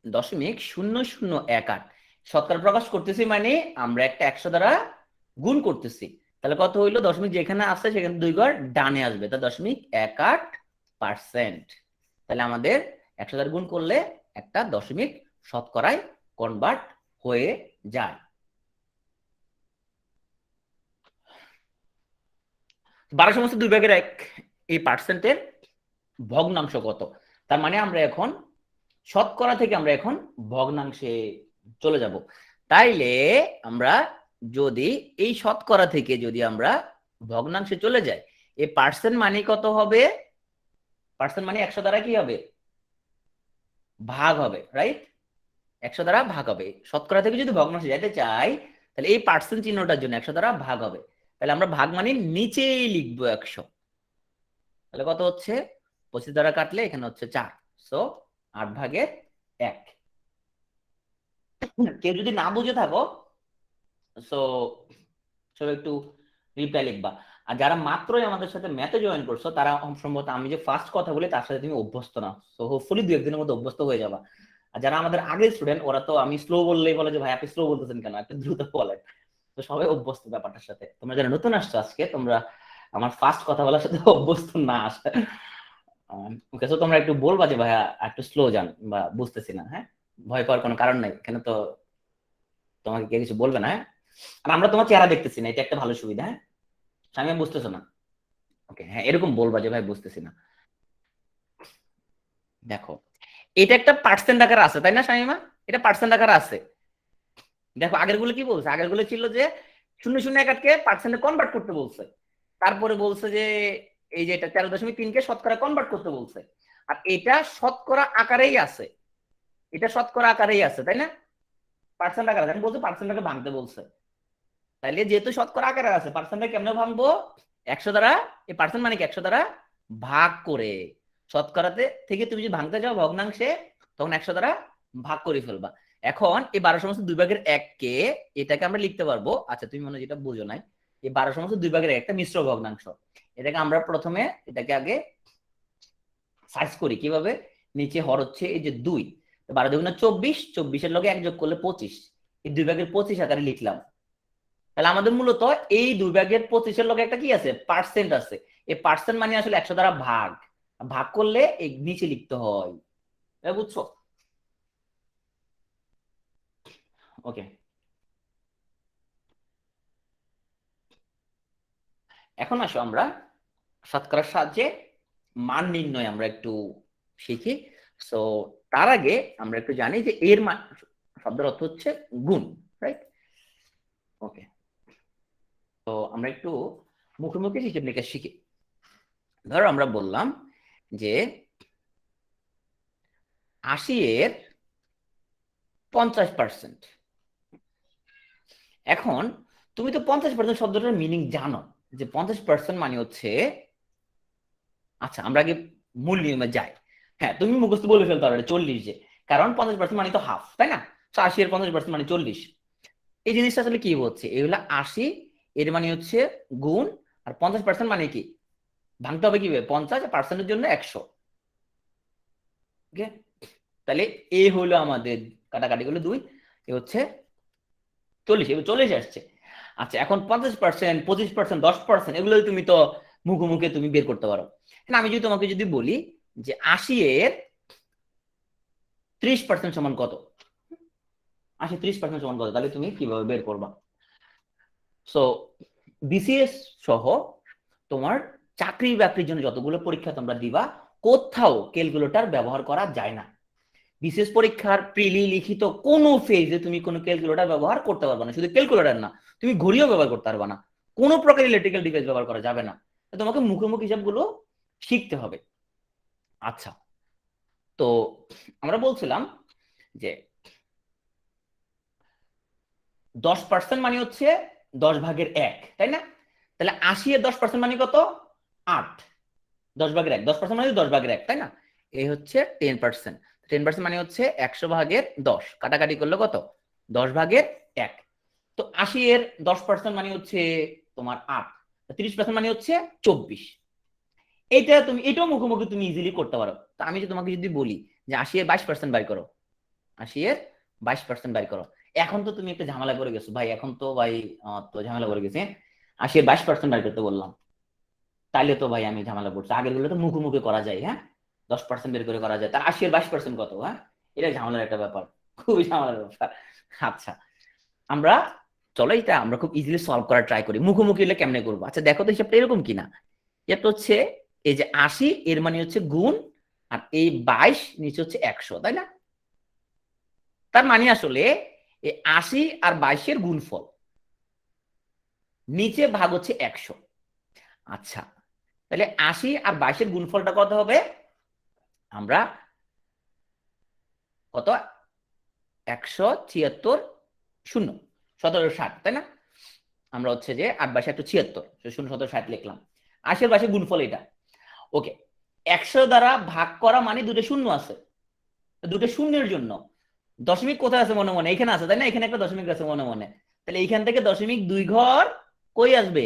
0.0018 শতকরা প্রকাশ করতেছি, মানে আমরা একটা 100 দ্বারা গুণ করতেছি, তাহলে কত হইলো, দশমিক যেখানে আছে সেখানে 2 ঘর ডানে আসবে, তা 0.18%। তাহলে আমাদের 100 দ্বারা গুণ করলে একটা দশমিক শতকরায় কনভার্ট হয়ে যায়। 12/2 এই পার্সেন্টের ভগ্নাংশ কত? তার মানে আমরা এখন শতকরা থেকে আমরা এখন ভগ্নাংশে চলে যাব। তাইলে আমরা যদি এই শতকরা থেকে যদি আমরা ভগ্নাংশে চলে যাই, এই পার্সেন্ট মানে কত হবে? পার্সেন্ট মানে 100 দ্বারা কি হবে? ভাগ হবে, রাইট? 100 দ্বারা ভাগ হবে। শতকরা থেকে যদি ভগ্নাংশে যেতে চাই, তাহলে এই পার্সেন্ট চিহ্নটার জন্য 100 দ্বারা ভাগ হবে, তাহলে আমরা ভাগ মানে নিচেই লিখবো 100, তাহলে কত হচ্ছে 25 দ্বারা কাটলে এখানে হচ্ছে 4, সো 8/1। কেউ যদি না বুঝে থাকো, সো সব একটু রিপ্লাই লিখবা। আর যারা মাত্রই আমাদের সাথে ম্যাথে জয়েন করছো, তারা সম্ভবত আমি যে ফার্স্ট কথা বলি তার সাথে তুমি অভ্যস্ত না, সো হোপফুলি 2-1 দিনের মধ্যে অভ্যস্ত হয়ে যাবা। আর যারা আমাদের আগের স্টুডেন্ট, ওরা তো আমি স্লো বললেই বলে যে ভাই আপনি স্লো বলতেছেন কেন, একটু দ্রুত বলেন। তো সবাই অভ্যস্ত ব্যাপারটার সাথে। তোমরা যারা নতুন আসছো আজকে, তোমরা আমার ফার্স্ট কথা বলার সাথে অভ্যস্ত না আসে। ওকে, তো তোমরা একটু বলবা যে ভাইয়া একটু স্লো যান বা বুঝতেছি না। হ্যাঁ, ভয় পাওয়ার কোনো কারণ নাই, এখানে তো তোমাকে কেউ কিছু বলবে না। হ্যাঁ, আর আমরা তোমার চেহারা দেখতেছি না, এটা একটা ভালো সুবিধা। হ্যাঁ, আমি বুঝতেছো না, ওকে, হ্যাঁ এরকম বলবা যে ভাই বুঝতেছি না। দেখো, এটা একটা পার্সেন্ট আকারে আছে তাই না শামিমা? এটা পার্সেন্ট আকারে আছে। দেখো আগের গুলো কি বলছে, আগের গুলো ছিল যে 0.01 কে পার্সেন্টে কনভার্ট করতে বলছে, তারপরে বলছে যে এই যে এটা 13.3 কে শতকরা কনভার্ট করতে বলছে, আর এটা শতকরা আকারেই আছে, এটা শতকরা আকারেই আছে তাই না? পার্সেন্ট আকারে আমি বলছি, পার্সেন্টটাকে ভাঙতে বলছে। তাইলে যেহেতু শতকরা আকারে আছে, পার্সেন্টটা কেমনে ভাঙবো? 100 দ্বারা, এই পার্সেন্ট মানে কি 100 দ্বারা ভাগ করে। শতকরাতে থেকে তুমি যদি ভাঙতে যাও ভগ্নাংশে, তখন 100 দ্বারা ভাগ করে ফেলবা। এখন এই 12/2 কে এটাকে আমরা লিখতে পারবো, আচ্ছা তুমি মনে হয় যেটা বুঝো নাই, এই 12/2 একটা মিশ্র ভগ্নাংশ। এটাকে আমরা প্রথমে এটাকে আগে সাইজ করি কিভাবে, নিচে হর হচ্ছে এই যে 2, 12 দুগুণে 24, 24-এর লগে 1 যোগ করলে 25, এই 2/25 আকারে লিখলাম। তাহলে আমাদের মূলত এই 2/25-এর লগে একটা কি আছে, পার্সেন্ট আছে। এই পার্সেন্ট মানে আসলে 100 দ্বারা ভাগ, ভাগ করলে এই নিচে লিখতে হয়, বুঝছো? ওকে, এখন আসো আমরা শতকরার সাহায্যে মান নির্ণয় আমরা একটু শিখি। সো তার আগে আমরা একটু জানি যে এর মান শব্দের অর্থ হচ্ছে গুণ, রাইট? ওকে, তো আমরা একটু মুখে মুখে হিসেব নিকেশ শিখি। ধরো আমরা বললাম যে 80-এর 50%। এখন তুমি তো 50% শব্দটার মিনিং জানো, যে 50% মানে হচ্ছে, আচ্ছা আমরা আগে মূল নিয়মে যাই। হ্যাঁ তুমি মুখস্থ বলে ফেলতে পারবে 40, যে কারণ 50% মানে তো হাফ তাই না? তো 80-এর 50% মানে 40। এই জিনিসটা আসলে কি হচ্ছে, এগুলা 80 এর মানে হচ্ছে গুণ, আর 50% মানে কি ভাঙতে হবে কিভাবে, 50%-এর জন্য 100। ওকে, তাহলে এ হলো আমাদের কাটাকাটি গুলো 2, এ হচ্ছে 40, এবার 40 আসছে। আচ্ছা এখন 50%, 25%, 10% এগুলো তুমি তো মুখে তুমি বের করতে পারো। আমি যদি তোমাকে যদি বলি যে 80-এর 30% সমান কত, 80 30% সমান কত, তাহলে তুমি কিভাবে বের করবা? সো বিসিএস সহ তোমার চাকরি বাকরির জন্য যতগুলো পরীক্ষা তোমরা দিবা, কোথাও ক্যালকুলেটর ব্যবহার করা যায় না। বিশেষ পরীক্ষার প্রিলি লিখিত কোনো ফেজে তুমি কোনো ক্যালকুলেটর ব্যবহার করতে পারবে না। শুধু ক্যালকুলেটর না, তুমি ঘড়িও ব্যবহার করতে পারবে না, কোনো প্রকার ইলেকট্রিক্যাল ডিভাইস ব্যবহার করা যাবে না। তোমাকে মুখোমুখি হিসাবগুলো শিখতে হবে। আচ্ছা, তো আমরা বলছিলাম যে 10% মানে হচ্ছে 10/1 তাই না? তাহলে 80-এর 10% মানে কত, 8, 10/1, 10% মানে 10/1 তাই না? এই হচ্ছে 10%, 10% মানে হচ্ছে 100/10, কাটাকাটি করলে কত, 10/1। তো 80-এর 10% মানে হচ্ছে তোমার 8, 30% মানে হচ্ছে 24। এটা তুমি এটাও মুখোমুখি তুমি ইজিলি করতে পারো। তো আমি যদি তোমাকে যদি বলি যে 80-এর 22% বাই করো, 80-এর 22% বাই করো, এখন তো তুমি একটা ঝামেলা করে গেছো ভাই, এখন তো ভাই তো ঝামেলা করে গেছে। 80-এর 22% বাই করতে বললাম, তাইলে তো ভাই আমি ঝামেলা করছি। আগের গুলো তো মুখে করা যায়, হ্যাঁ 10% বের করে করা যায়, তার 80-এর 22% কত? হ্যাঁ, এটা ঝামেলার একটা ব্যাপার, খুবই ঝামেলার ব্যাপার। আচ্ছা আমরা চলো এটা আমরা খুব ইজিলি সলভ করার ট্রাই করি। মুখোমুখি হলে কেমনে করবো, আচ্ছা দেখো তো হিসাবটা এরকম কিনা। এটা হচ্ছে এই যে 80 এর মানে হচ্ছে গুণ, আর এই 22 নিচে হচ্ছে 100 তাই না? তার মানে আসলে এই 80 আর 22-এর গুণফল, নিচে ভাগ হচ্ছে 100। আচ্ছা তাহলে 80 আর 22-এর গুণফলটা কত হবে, আমরা কত, 176, 0, 1760 তাই না? আমরা হচ্ছে যে 8/76, 0, 1760 লিখলাম। 80 আর 22-এর গুণফল এটা। ওকে, 100 দ্বারা ভাগ করা মানে দুটো শূন্য আছে, দুটো শূন্যের জন্য দশমিক কোথায় আছে মনে মনে, এখানে আছে তাই না? এখানে একটা দশমিক আছে মনে মনে, তাহলে এইখান থেকে দশমিক 2 ঘর কই আসবে,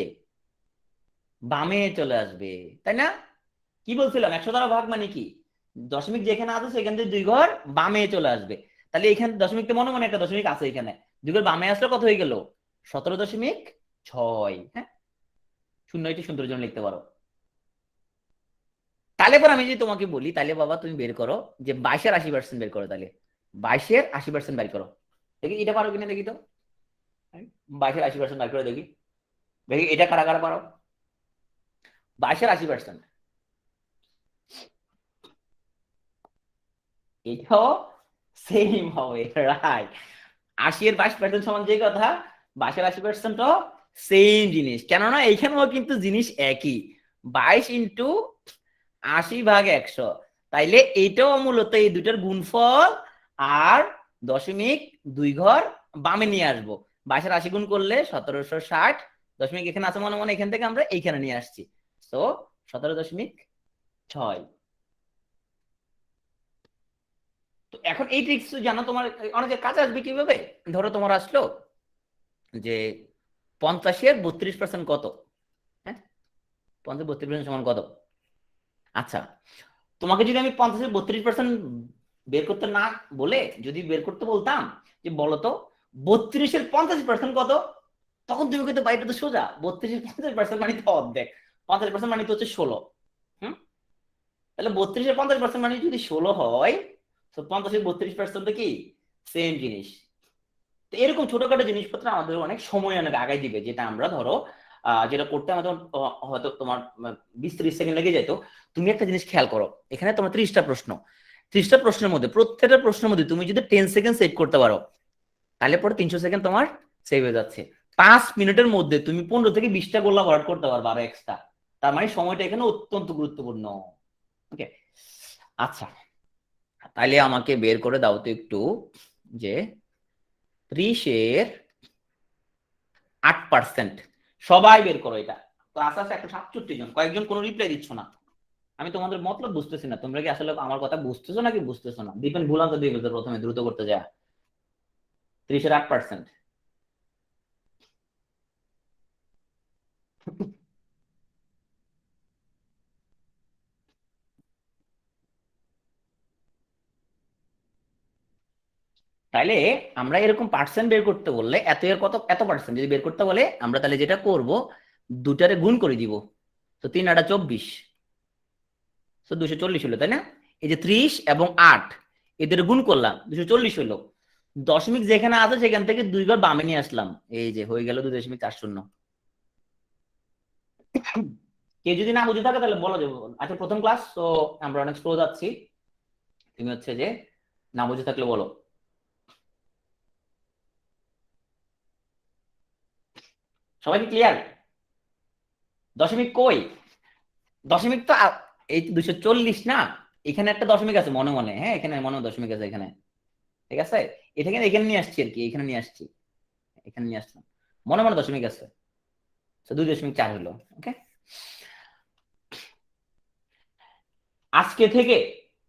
বামে চলে আসবে তাই না? কি বলছিলাম, 100 দ্বারা ভাগ মানে কি, দশমিক যেখানে আছে সেখান থেকে 2 ঘর বামে চলে আসবে। তাহলে এখানে দশমিকটা মনে মনে একটা দশমিক আছে, এখানে 2 ঘর বামে আসলে কত হয়ে গেল, 17.6। হ্যাঁ, 0 এটি সুন্দর জন্য লিখতে পারো। তাহলে পর আমি যদি তোমাকে বলি, তাহলে বাবা তুমি বের করো যে 22-এর 80% বের করো। তাহলে 22-এর 80% বের করো। দেখি এটা পারো কিনা, দেখি তো। 22-এর 80% বের করে দেখি। দেখি এটা কারা কারা পারো। 22-এর 80%, এটাও সেম হবে, রাইট। 80-এর 22% সমান যে কথা, 22-এর 80% সেম জিনিস, কেননা এইখানেও কিন্তু জিনিস একই। 22 × 80/100। তাইলে এইটাও মূলত এই দুটার গুণফল, আর 0.2 ঘর বামে নিয়ে আসবো। 22-এর 80 গুণ করলে 1760, দশমিক এখানে আছে মনে মনে, এখান থেকে আমরা এইখানে নিয়ে আসছি। তো 17.6। তো এখন এই ট্রিক্স জানো, তোমার অনেকের কাছে আসবে কিভাবে। ধরো তোমার আসলো যে 50-এর 32% কত। হ্যাঁ, 50 32% সমান কত। আচ্ছা, তোমাকে যদি আমি 50-এর 32% বের করতে না বলে যদি বের করতে বলতাম যে বলতো 32-এর 50% কত, তখন তুমি কিন্তু বাইরে তো সোজা। 32-এর 50% মানে তো অর্ধেক, 50% মানে তো হচ্ছে 16। হুম, তাহলে 32-এর 50% মানে যদি 16 হয়, তো 50-এর 32% কি সেম জিনিস। তো এরকম ছোটখাটো জিনিসপত্র আমাদের অনেক সময় অনেক আগায় দিবে, যেটা আমরা ধরো যেটা করতে আমাদের হয়তো তোমার 20-30 সেকেন্ড লেগে যেত। তুমি একটা জিনিস খেয়াল করো, এখানে তোমার 30টা প্রশ্ন, 30টা প্রশ্নের মধ্যে প্রত্যেকটা প্রশ্নের মধ্যে তুমি যদি 10 সেকেন্ড সেভ করতে পারো, তাহলে পরে 300 সেকেন্ড তোমার সেভ হয়ে যাচ্ছে। 5 মিনিটের মধ্যে তুমি 15 থেকে 20টা গোল্লা ওয়ার্ড করতে পারবে আরো এক্সট্রা। তার মানে সময়টা এখানে অত্যন্ত গুরুত্বপূর্ণ। ওকে, আচ্ছা, তাহলে আমাকে বের করে দাও তো একটু যে 30-এর 8%। সবাই বের করো এটা। তো আস্তে আস্তে 167 জন, কয়েকজন কোনো রিপ্লাই দিচ্ছ না। আমি তোমাদের মতলব বুঝতেছি না, তোমরা কি আসলে আমার কথা বুঝতেছো নাকি বুঝতেছো না। দীপেন ভুল আনসার দিয়ে ফেলছো প্রথমে দ্রুত করতে যায়। 30-এর 8%। তাইলে আমরা এরকম পার্সেন্ট বের করতে বললে, এত এর কত এত পার্সেন্ট যদি বের করতে বলে, আমরা তাহলে যেটা করব, দুটারে গুণ করে দিব। তো 3 × 8 = 24, তো 240 হলো, তাই না। এই যে 30 এবং 8 এদের গুণ করলাম, 240 হলো। দশমিক যেখানে আছে সেখান থেকে 2 ঘর বামে নিয়ে আসলাম, এই যে হয়ে গেল 2.40। কেউ যদি না বুঝে থাকে তাহলে বলা যাবে। আচ্ছা, প্রথম ক্লাস তো আমরা অনেক স্লো যাচ্ছি, তুমি হচ্ছে যে না বুঝে থাকলে বলো। সবাই কি ক্লিয়ার। দশমিক কই, দশমিক তো এই 240 না, এখানে একটা দশমিক আছে মনে মনে। হ্যাঁ, এখানে মনে দশমিক আছে এখানে, ঠিক আছে। এটা কিন্তু এখানে নিয়ে আসছি আর কি, এখানে নিয়ে আসছি, এখানে নিয়ে আসলাম, মনে মনে দশমিক আছে। তো 2.4 হলো। ওকে, আজকে থেকে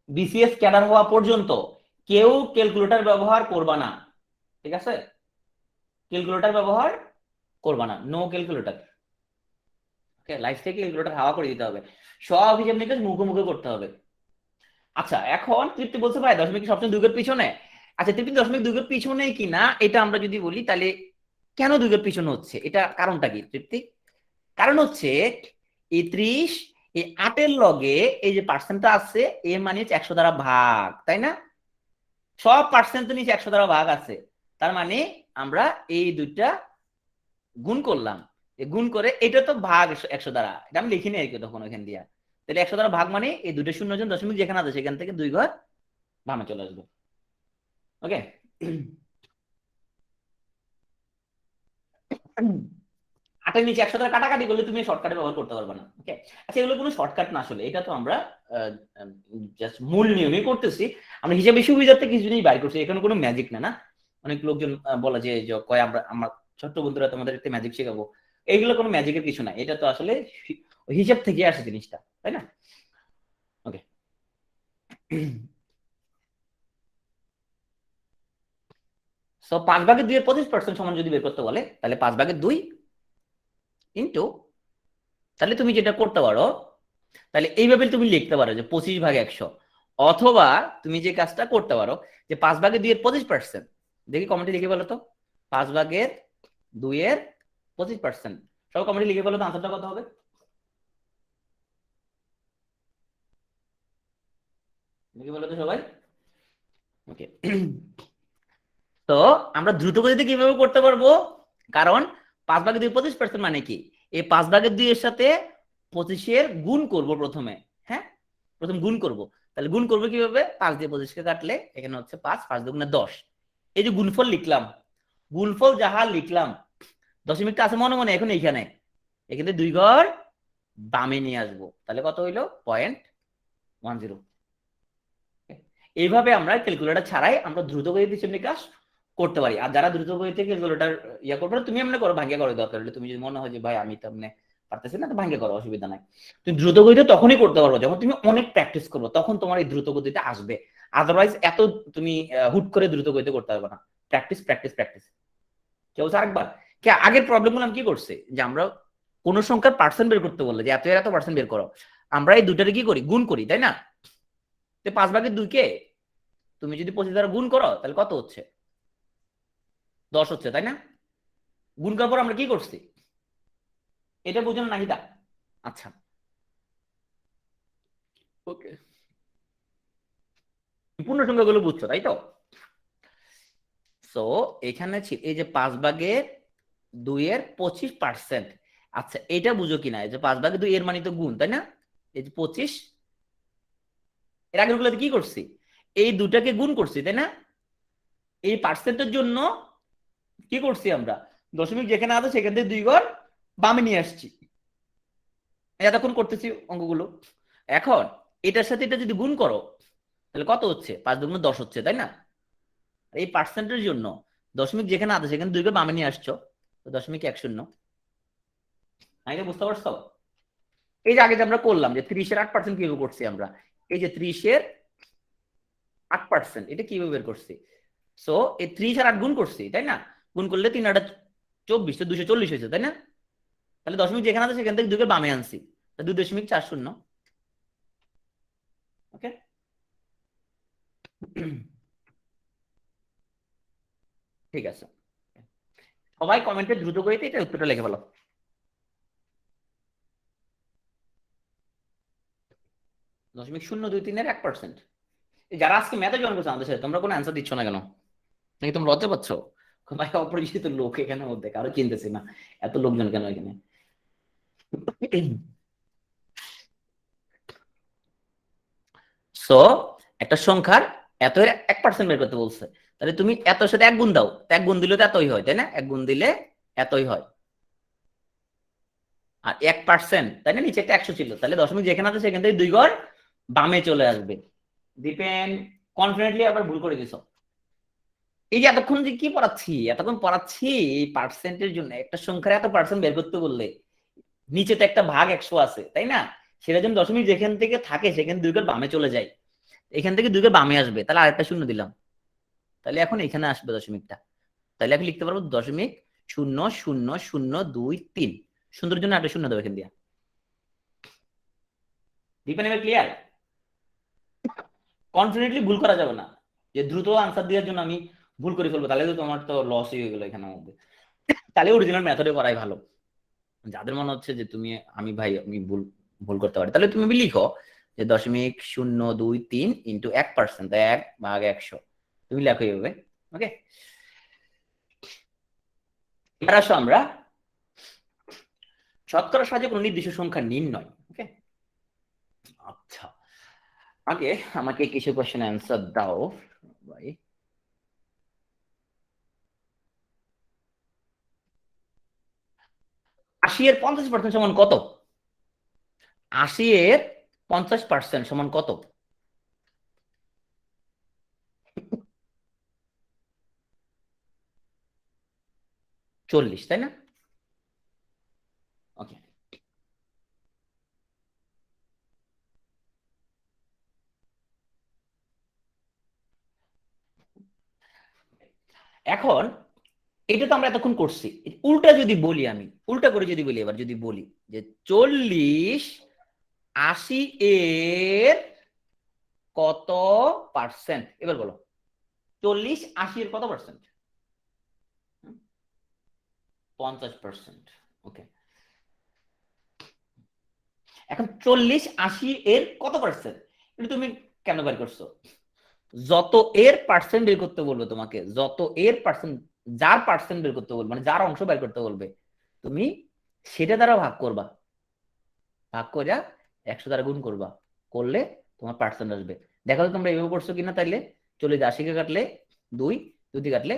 বিসিএস ক্যাডার হওয়া পর্যন্ত কেউ ক্যালকুলেটর ব্যবহার করবা না, ঠিক আছে। ক্যালকুলেটর ব্যবহার করবা না, নো ক্যালকুলেটর। ওকে, লাইফ থেকে ক্যালকুলেটর হাওয়া করে দিতে হবে, সব হিসাব নিকেশ মুখে মুখে করতে হবে। আচ্ছা, এখন তৃপ্তি বলছে ভাই দশমিক কি সবসময় দুইয়ের পিছনে। আচ্ছা, তৃপ্তি দশমিক দুইয়ের পিছনে কিনা এটা আমরা যদি বলি, তাহলে কেন দুইয়ের পিছনে হচ্ছে, এটা কারণটা কি তৃপ্তি। কারণ হচ্ছে এই 30 এই 8-এর লগে এই যে পার্সেন্টটা আছে, এ মানে 100 দ্বারা ভাগ, তাই না। সব পার্সেন্ট তো নিচে 100 দ্বারা ভাগ আছে, তার মানে আমরা এই দুইটা গুণ করলাম। গুণ করে এটা তো ভাগ 100 দ্বারা, এটা আমি লিখিনি আর কি তখন ওইখান দিয়া। তাহলে 100 দ্বারা ভাগ মানে এই দুটো শূন্য জন দশমিক যেখানে আছে সেখান থেকে 2 ঘর বামে চলে আসবে। ওকে, 8-এর নিচে 100 দ্বারা কাটাকাটি করলে তুমি শর্টকাটে ব্যবহার করতে পারবে না। ওকে, আচ্ছা, এগুলো কোনো শর্টকাট না, আসলে এটা তো আমরা জাস্ট মূল নিয়মই করতেছি। আমরা হিসাবে সুবিধার্থে কিছু জিনিস বাইর করছি, এখানে কোনো ম্যাজিক না। না, অনেক লোকজন বলে যে কয় আমরা আমার ছোট্ট বন্ধুরা তোমাদের একটা ম্যাজিক শেখাবো, এইগুলো কোনো ম্যাজিকের কিছু না, এটা তো আসলে হিসাব থেকে আসে জিনিসটা, তাই না। ওকে, সো 5/2-এর 25% সমান যদি বের করতে বলে, তাহলে 5/2 ইন্টু, তাহলে তুমি যেটা করতে পারো, তাহলে এইভাবে তুমি লিখতে পারো যে 25/100। অথবা তুমি যে কাজটা করতে পারো যে 5/2-এর 25%, দেখি কমেন্টে লিখে বলো তো, 5/2-এর 2 এর 25%। সব কমেন্টে লিখে বলো তো আনসারটা কত হবে? লিখে বলো তো সবাই। ওকে, তো আমরা দ্রুত গতিতে কিভাবে করতে পারবো? কারণ 5/2 25% মানে কি? এই 5/2 এর সাথে 25 গুণ করব প্রথমে। হ্যাঁ, প্রথম গুণ করব। তাহলে গুণ করবো কিভাবে? 5 দিয়ে 25 কাটলে এখানে হচ্ছে 5, 5 দুগুণে 10। এই যে গুণফল লিখলাম, গুণফল যাহা লিখলাম, দশমিকটা আছে মনে মনে এখন এইখানে, এখানে 2 ঘর বামে নিয়ে আসবো। তাহলে কত হইলো? 0.10। এইভাবে আমরা ক্যালকুলেটর ছাড়াই আমরা দ্রুত গতিতে হিসাব নিকাশ করতে পারি। আর যারা দ্রুত গতিতে ক্যালকুলেটর ইয়া করবে, তুমি এমনি করো, ভাঙ্গে করো, দরকার হলে। তুমি যদি মনে হয় যে ভাই আমি তো এমনি পারতেছি না, তো ভাঙ্গে করো, অসুবিধা নাই। তুমি দ্রুত গতিতে তখনই করতে পারবো যখন তুমি অনেক প্র্যাকটিস করবো, তখন তোমার এই দ্রুত গতিতে আসবে। আদারওয়াইজ এত তুমি হুট করে দ্রুত গতিতে করতে পারবে না। Practice practice practice. কেউ আরেকবার কে আগের প্রবলেমগুলো আমি কি করছি, যে আমরা কোন সংখ্যার পার্সেন্ট বের করতে বললে যে এত এত পার্সেন্ট বের করো, আমরা এই দুটারে কি করি? গুণ করি, তাই না? তো 5/2 কে তুমি যদি 25 দ্বারা গুণ করো তাহলে কত হচ্ছে? 10 হচ্ছে, তাই না? গুণ করার পর আমরা কি করছি? এটা বুঝো না নাহিদা? আচ্ছা, ওকে, পূর্ণ সংখ্যাগুলো বুঝছো তাই তো? সো এখানে এই যে 5/2 এর 25%। আচ্ছা, এটা বুঝো কিনা, এই যে 5/2 এর মানে তো গুণ, তাই না? এই যে 25, এর আগের গুলোতে কি করছি? এই দুটাকে গুণ করছি, তাই না? এই পার্সেন্টের জন্য কি করছি আমরা? দশমিক যেখানে আছে সেখান থেকে 2 ঘর বামে নিয়ে আসছি। এতক্ষণ করতেছি অঙ্কগুলো। এখন এটার সাথে এটা যদি গুণ করো তাহলে কত হচ্ছে? 5×2 = 10 হচ্ছে, তাই না? এই পার্সেন্টের জন্য দশমিক যেখানে আছে সেখানে 2 ঘর বামে নিয়ে আসছো, তো 0.10। এটা বুঝতে পারছো? এই যে আগে যে আমরা করলাম যে 30-এর 8% কিভাবে করছি আমরা, এই যে 30-এর 8% এটা কিভাবে বের করছি? সো এই 30 আর 8 গুণ করছি, তাই না? গুণ করলে 3 × 8 = 24, তো 240 হয়েছে, তাই না? তাহলে দশমিক যেখানে আছে সেখান থেকে 2 কে বামে আনছি, 2.40। ওকে, ঠিক আছে। সবাই কমেন্টে দ্রুত গতিতে এটা উত্তরটা লিখে ফেলো। 0.023-এর 1%। যারা আজকে ম্যাথে জয়েন করছে আমাদের সাথে, তোমরা কোনো অ্যান্সার দিচ্ছ না কেন? নাকি তোমরা লজ্জা পাচ্ছ? ভাই অপরিচিত লোক এখানে মধ্যে, কারো চিনতেছি না, এত লোকজন কেন এখানে? সো একটা সংখ্যার এত এর 1% বের করতে বলছে, তাহলে তুমি এতর সাথে 1 গুণ দাও, 1 গুণ দিলে তো এতই হয়, তাই না? 1 গুণ দিলে এতই হয়। আর 1%, তাই না? নিচে একটা 100 ছিল, তাহলে দশমিক যেখানে আছে সেখান থেকে 2 ঘর বামে চলে আসবে। ডিপেন্ড কনফিডেন্টলি আবার ভুল করে দিছো। এই যে এতক্ষণ যে কি পড়াচ্ছি, এতক্ষণ পড়াচ্ছি এই পার্সেন্টের জন্য, একটা সংখ্যার এত পার্সেন্ট বের করতে বললে নিচে তো একটা ভাগ 100 আছে, তাই না? সেটা যেন দশমিক যেখান থেকে থাকে সেখানে 2 ঘর বামে চলে যায়, এখান থেকে 2 ঘর বামে আসবে, তাহলে আরেকটা শূন্য দিলাম, তাহলে এখন এখানে আসবে দশমিকটা। তাহলে আমি লিখতে পারবো 0.000023। সুন্দর জন্য একটা শূন্য দেবো এখান দিয়ে। দীপেন এবার ক্লিয়ার? কনফিডেন্টলি ভুল করা যাবে না, যে দ্রুত আনসার দেওয়ার জন্য আমি ভুল করে ফেলবো, তাহলে তো তোমার তো লসই হয়ে গেলো এখানের মধ্যে। তাহলে অরিজিনাল মেথডে করাই ভালো। যাদের মনে হচ্ছে যে তুমি আমি ভাই আমি ভুল ভুল করতে পারি, তাহলে তুমি লিখো যে 0.023 ইন্টু 1%, 1/100। তুমি লেখো এইভাবে। ওকে, এবার আসো আমরা শতকরা সাহায্যে কোনো নির্দিষ্ট সংখ্যা নির্ণয়। ওকে, আচ্ছা, আগে আমাকে কিছু কোশ্চেন অ্যান্সার দাও ভাই। 80 এর 50% সমান কত? 80 এর 50% সমান কত? চল্লিশ, তাই না? ওকে, এখন এটা তো আমরা এতক্ষণ করছি, উল্টা যদি বলি, আমি উল্টা করে যদি বলি, এবার যদি বলি যে 40 80 এর কত পার্সেন্ট, এবার বলো 40 80 এর কত পার্সেন্ট? 50%। ওকে, এখন 40-80 এর কত পার্সেন্ট, এটা তুমি কেন বের করছো? যত এর পার্সেন্ট বের করতে বলবে তোমাকে, যত এর পার্সেন্ট, যার পার্সেন্ট বের করতে বলবে, মানে যার অংশ বের করতে বলবে, তুমি সেটা দ্বারা ভাগ করবা, ভাগ করে 100 দ্বারা গুণ করবা, করলে তোমার পার্সেন্ট আসবে। দেখো তো তোমরা এইভাবে করছো কিনা। তাইলে 40-80 কাটলে 2, 2 কাটলে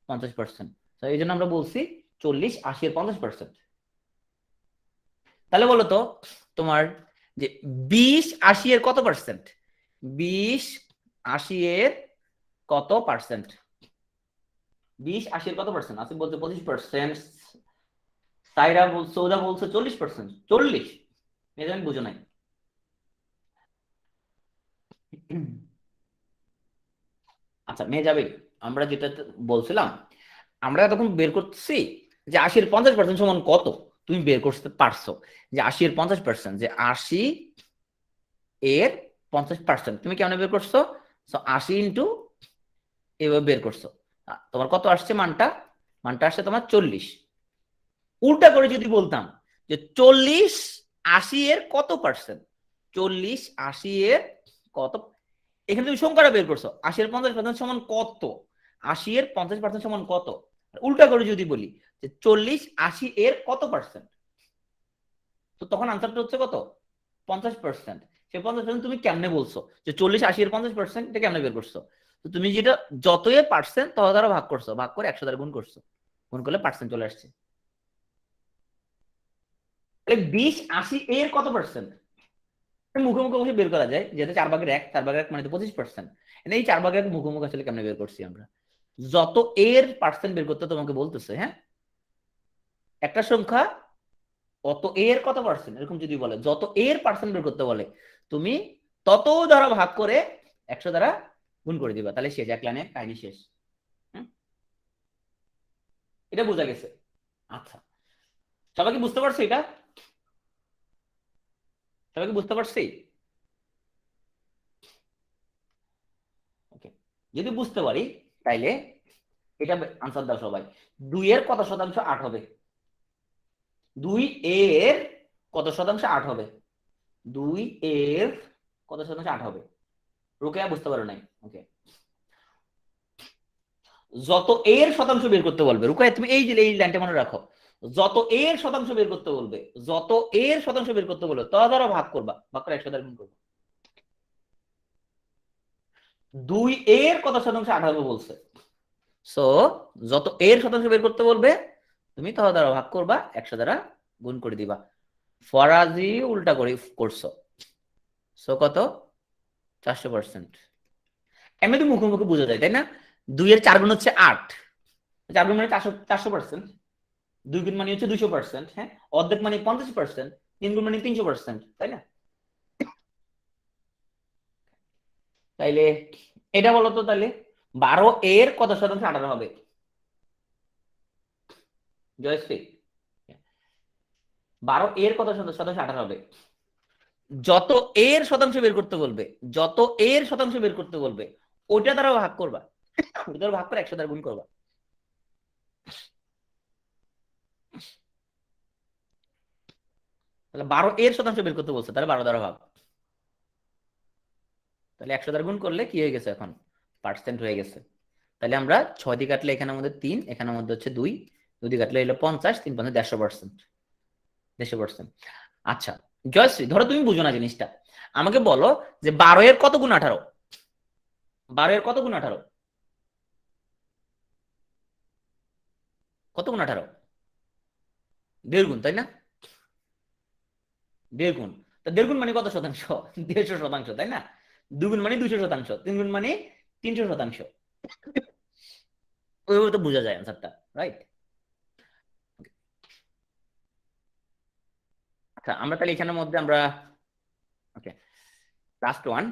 50%। তো এই জন্য আমরা বলছি 40-80 এর 50%। তাহলে বলো তো তোমার যে 20-80 এর কত পার্সেন্ট, 20-80 এর কত পার্সেন্ট, 20-80 এর কত পার্সেন্ট? আসিফ বলছে 25%, সাইরা বলছে, ওরা বলছে 40%। 40 মেজারমেন্ট বুঝো নাই। আচ্ছা মেজাবে, আমরা যেটা বলছিলাম, আমরা তখন বের করছি যে 80 এর 50% সমান কত। তুমি বের করতে পারছো যে 80 এর 50%, যে 80 এর 50% তুমি কেমন বের করছো? 80 ইন্টু এভাবে বের করছো। তোমার কত আসছে মানটা? মানটা আসছে তোমার 40। উল্টা করে যদি বলতাম যে 40-80 এর কত পার্সেন্ট, 40-80 এর কত, এখানে তুমি সংখ্যাটা বের করছো, 80 এর 50% সমান কত, 80 এর 50% সমান কত। উল্টা করে যদি বলি যে 40-80 এর কত পার্সেন্ট, তো তখন আনসারটা হচ্ছে কত? 50%। সেই 50% তুমি কেমনে বলছো যে 40-80 এর 50%, এটা কেমনে বের করছো? তো তুমি যেটা যত এর পার্সেন্ট তত দ্বারা ভাগ করছো, ভাগ করে 100 দ্বারা গুণ করছো, গুণ করলে পার্সেন্ট চলে আসছে। 20-80 এর কত পার্সেন্ট মুখে মুখে বসে বের করা যায়, যেহেতু 4/1, 4/1 মানে তো 25%। এই 4/1 মুখে মুখে আসলে কেমনে বের করছি আমরা? যত এর পার্সেন্ট বের করতে তোমাকে বলতেছে, হ্যাঁ, একটা সংখ্যা অত এর কত পার্সেন্ট এরকম যদি বলে, যত এর পার্সেন্ট বের করতে বলে, তুমি তত দ্বারা ভাগ করে 100 দ্বারা গুণ করে দিবা, তাহলে শেষ, এক লাইনে কাহিনী শেষ। এটা বোঝা গেছে? আচ্ছা, সবাই কি বুঝতে পারছে এটা? সবাই কি বুঝতে পারছি? ওকে, যদি বুঝতে পারি তাইলে এটা আনসার দাও সবাই। 2 এর কত শতাংশ 8 হবে? 2 এর কত শতাংশ 8 হবে? 2 এর কত শতাংশ 8 হবে? রোকেয়া বুঝতে পারো নাই? ওকে, যত এর শতাংশ বের করতে বলবে, রোকেয়া তুমি এই যে এই লাইনটা মনে রাখো, যত এর শতাংশ বের করতে বলবে, যত এর শতাংশ বের করতে বলবে তা দ্বারা ভাগ করবা, ভাগ করে 100 দ্বারা গুণ করবা। 2 এর কত শতাংশ 8 হবে বলছে, সো যত এর শতাংশ বের করতে বলবে তুমি তা দ্বারা ভাগ করবা, 100 দ্বারা গুণ করে দিবা। ফরাজি উল্টা করে করছো, সো কত? 400%। এমনি তো মুখে মুখে বোঝা যায় তাই না? 2 এর 4 গুণ হচ্ছে 8, 4 গুণ মানে 400%, 2 গুণ মানে হচ্ছে 200%, হ্যাঁ, অর্ধেক মানে 50%, 3 গুণ মানে 300%, তাই না? তাইলে এটা বলো তো, তাহলে 12 এর কত শতাংশ 18 হবে? জয়শ্রী, 12 এর কত শতাংশ 18 হবে? যত এর শতাংশ বের করতে বলবে, যত এর শতাংশ বের করতে বলবে, ওইটা দ্বারা ভাগ করবা, ওইটা দ্বারা ভাগ করে 100 দ্বারা গুণ করবা। তাহলে 12 এর শতাংশ বের করতে বলছে, তাহলে 12 দ্বারা ভাগ, তাহলে 100 দ্বারা গুণ করলে কি হয়ে গেছে এখন? পার্সেন্ট হয়ে গেছে। তাহলে আমরা 6 দিয়ে কাটলে এখানের মধ্যে 3, এখানের মধ্যে হচ্ছে 2, 2 দিয়ে কাটলে এলো 50, 3 50 150%, 150%। আচ্ছা জয়শ্রী, ধরো তুমি বুঝো না জিনিসটা, আমাকে বলো যে 12 এর কত গুণ 18? 12 এর কত গুণ 18? কত গুণ 18? 1.5 গুণ, তাই না? 1.5 গুণ। তা 1.5 গুণ মানে কত শতাংশ? 150%, তাই না? 2 গুণ মানে 200%, 3 গুণ মানে 300%। ওইভাবে তো বোঝা যায় আনসারটা, রাইট? আচ্ছা আমরা তাহলে এখানের মধ্যে আমরা, ওকে, লাস্ট ওয়ান।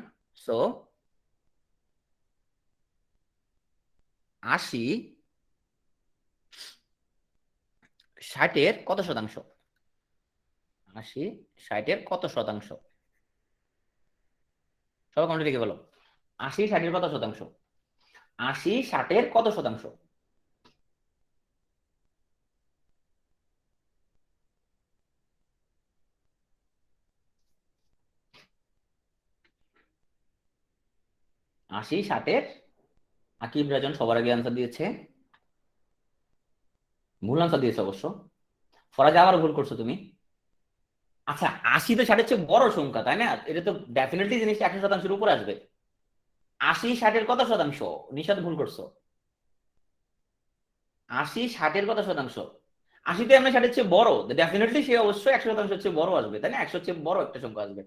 সো 80 60 এর কত শতাংশ? 80 60 এর কত শতাংশ? সবাই কমেন্টে লিখে বলো, 80 60 এর কত শতাংশ? 80 60 এর কত শতাংশ? 80 60-এর আকিব রাজন সবার আগে আনসার দিয়েছে, ভুল আনসার দিয়েছে অবশ্য। ফরাজ আবার ভুল করছো তুমি। আচ্ছা 80 তো 60-এর চেয়ে বড় সংখ্যা তাই না, এটা তো ডেফিনেটলি জিনিসটা 100%-এর উপর আসবে। 80 60-এর কত শতাংশ? নিশাদ ভুল করছো। 80 60-এর কত শতাংশ? 80 তো এমনি 60-এর চেয়ে বড়, ডেফিনেটলি সে অবশ্যই 100%-এর চেয়ে বড় আসবে তাই না, 100-এর চেয়ে বড় একটা সংখ্যা আসবে।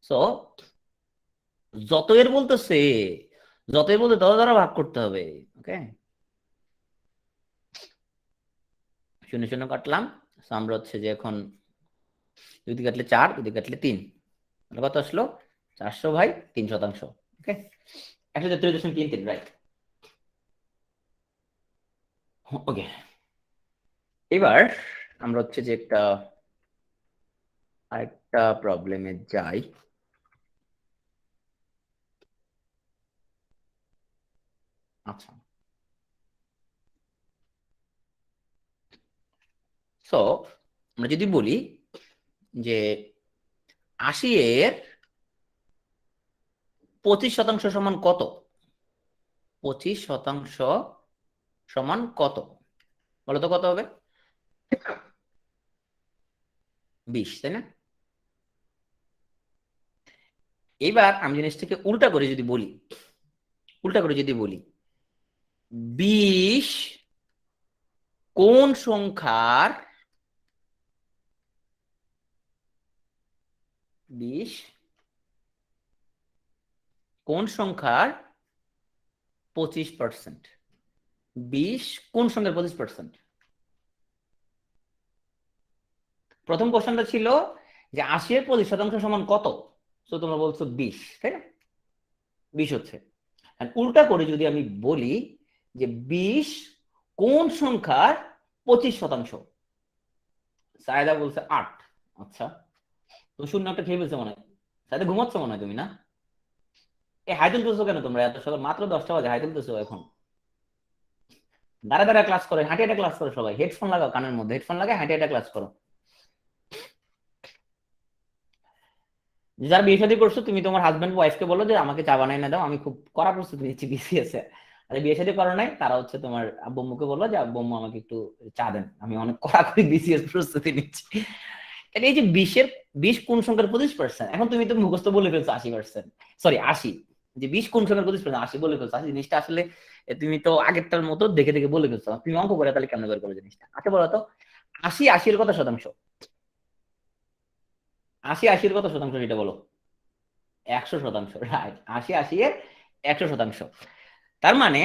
সো যত এর বলতেছে, যতই বলতে তত দ্বারা ভাগ করতে হবে। ওকে, 0 0 কাটলাম। So, আমরা হচ্ছে যে এখন 2 দিয়ে কাটলে 4, 2 দিয়ে কাটলে 3, কত আসলো? 400/3%। ওকে, 133.33, রাইট। ওকে, এবার আমরা হচ্ছে যে আরেকটা প্রবলেমে যাই। আচ্ছা, সো আমরা যদি বলি যে 80-এর 25% সমান কত? 25% সমান কত বলো তো, কত হবে? 20, তাই না? এবার আমি জিনিসটাকে উল্টা করে যদি বলি, 20 কোন সংখ্যার 20 কোন সংখ্যার 25%? 20 কোন সংখ্যার 25%? প্রথম কোশ্চেনটা ছিল যে 80-এর 25% সমান কত, তো তোমরা বলছো 20, তাই না? 20 হচ্ছে। আর উল্টা করে যদি আমি বলি যে 20 কোন সংখ্যার 25%? সায়দা বলছে 8। আচ্ছা, তুমি শূন্য একটা খেয়ে ফেলছো মনে হয়, সায়দা ঘুমাচ্ছ মনে হয় তুমি, না? এ হাই তুলতেছো কেন তোমরা এত সকাল, মাত্র 10টা বাজে, হাই তুলতেছো এখন? দাঁড়া দাঁড়া ক্লাস করো, হাঁটি হাঁটা ক্লাস করো, সবাই হেডফোন লাগাও, কানের মধ্যে হেডফোন লাগায় হাঁটি হাঁটা ক্লাস করো। যারা বিয়ে শাদী করছো তুমি তোমার হাজবেন্ড ওয়াইফকে বলো যে আমাকে চা বানাই না দাও, আমি খুব কড়া প্রস্তুতি নিচ্ছি বিসিএস এ। আর বিয়ে শাদী করো নাই তারা হচ্ছে তোমার আব্বু আম্মুকে বলো যে আব্বু আম্মু আমাকে একটু চা দেন, আমি অনেক কড়া করে বিসিএস প্রস্তুতি নিচ্ছি। এই যে 20 কোন সংখ্যার 25%, এখন তুমি তো মুখস্থ বলে ফেলছো 80%, সরি 80, যে 20 কোন সংখ্যার 25%, 80 বলে ফেলছো। 80 জিনিসটা আসলে তুমি তো আগেরটার মতো দেখে দেখে বলে ফেলছো, তুমি অঙ্ক করে তাহলে কেমন বের করো জিনিসটা? আচ্ছা বলো তো, 80 কত শতাংশ? 80 কত শতাংশ সেটা বলো। 100%, রাইট। 80 এর 100%। তার মানে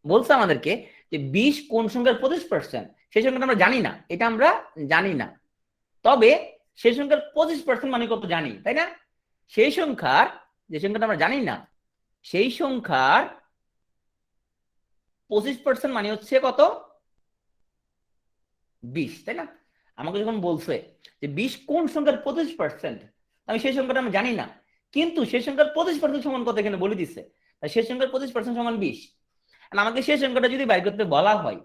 বলছে আমাদেরকে যে 20 কোন সংখ্যার 25%, সেই সংখ্যাটা আমরা জানি না, এটা আমরা জানি না। তবে সেই সংখ্যার 25% মানে কত জানি, তাই না? সেই সংখ্যার, যে সংখ্যাটা আমরা জানি না, সেই সংখ্যার 25% মানে হচ্ছে কত? 20, তাই না? আমাকে যখন বলছে যে 20 কোন সংখ্যার 25%, আমি সেই সংখ্যাটা আমি জানি না, কিন্তু সেই সংখ্যার 25% সমান কত এখানে বলে দিচ্ছে, তাই সেই সংখ্যার 25% সমান 20। আর আমাকে সেই সংখ্যাটা যদি বাইর করতে বলা হয়,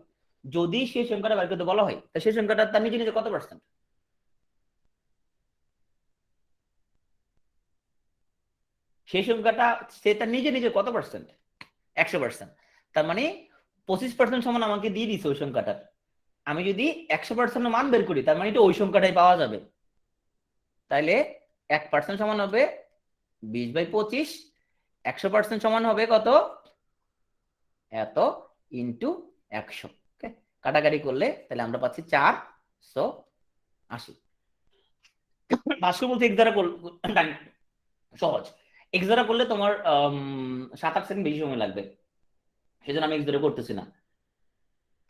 যদি সেই সংখ্যাটা বাইর করতে বলা হয়, তা সেই সংখ্যাটা তার নিজে নিজে কত পার্সেন্ট? সেই সংখ্যাটা সে তার নিজে নিজে কত পার্সেন্ট? 100%। তার মানে 25% সমান আমাকে দিয়ে দিচ্ছে ওই সংখ্যাটার। আমি যদি 100% মান বের করি, তার মানে এটা ওই সংখ্যাটাই পাওয়া যাবে। তাইলে 1% সমান হবে 20/25, 100% সমান হবে কত? এত ইন্টু 100। ওকে, কাটাকাটি করলে তাহলে আমরা পাচ্ছি 480। 500 বলতে এক দ্বারা সহজ, এক্স দ্বারা করলে তোমার 7-8 সেকেন্ড বেশি সময় লাগবে, সেজন্য আমি এক্স দ্বারা করতেছি না।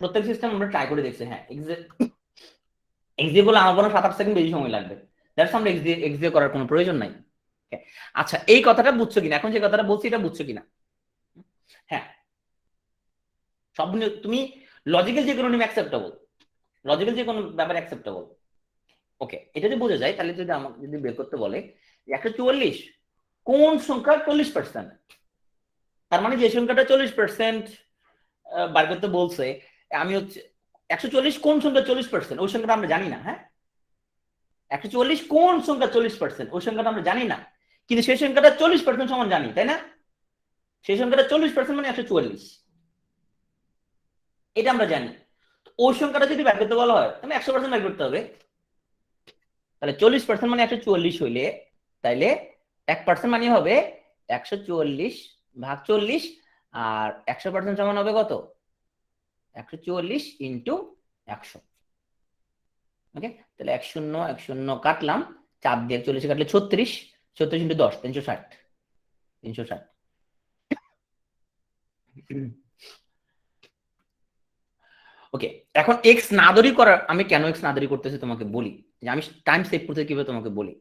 প্রত্যেক সিস্টেম আমরা ট্রাই করে দেখছি, হ্যাঁ এক্স দিয়ে করলে আমার কোনো 7-8 সেকেন্ড বেশি সময় লাগবে, দ্যাটস আমরা এক্স দিয়ে করার কোনো প্রয়োজন নাই। আচ্ছা, এই কথাটা বুঝছো কিনা, এখন যে কথাটা বলছি এটা বুঝছো কিনা? হ্যাঁ, সব তুমি লজিক্যাল যে কোনো নিয়ম অ্যাকসেপ্টেবল, লজিক্যাল যে কোনো ব্যাপার অ্যাকসেপ্টেবল। ওকে, এটা যদি বোঝা যায়, তাহলে যদি আমাকে যদি বের করতে বলে 144 কোন সংখ্যা 40%, তার মানে যে সংখ্যাটা 40% বার করতে বলছে, আমি হচ্ছে 140 কোন সংখ্যা 40%, ওই সংখ্যাটা আমরা জানি না। হ্যাঁ, 144 কোন সংখ্যা 40%, ওই সংখ্যাটা আমরা জানি না, কিন্তু সেই সংখ্যাটা 40% সমান জানি, তাই না? সেই সংখ্যাটা 40% মানে 144, এটা আমরা জানি। ওই সংখ্যাটা যদি বের করতে বলা হয় তাহলে 100% বের করতে হবে। তাহলে 40% মানে 144 হইলে তাইলে 1% মানে হবে 144/40, আর 100% সমান হবে কত? 144 ইন্টু 100। ওকে, তাহলে 1 0 কাটলাম, 4 দিয়ে 40 কাটলে 36, 36 ইন্টু 10 360, 360। ওকে, এখন এক্স না ধরি করার, আমি কেন এক্স না ধরি করতেছি তোমাকে বলি, যে আমি টাইম সেভ করতে কিভাবে তোমাকে বলি।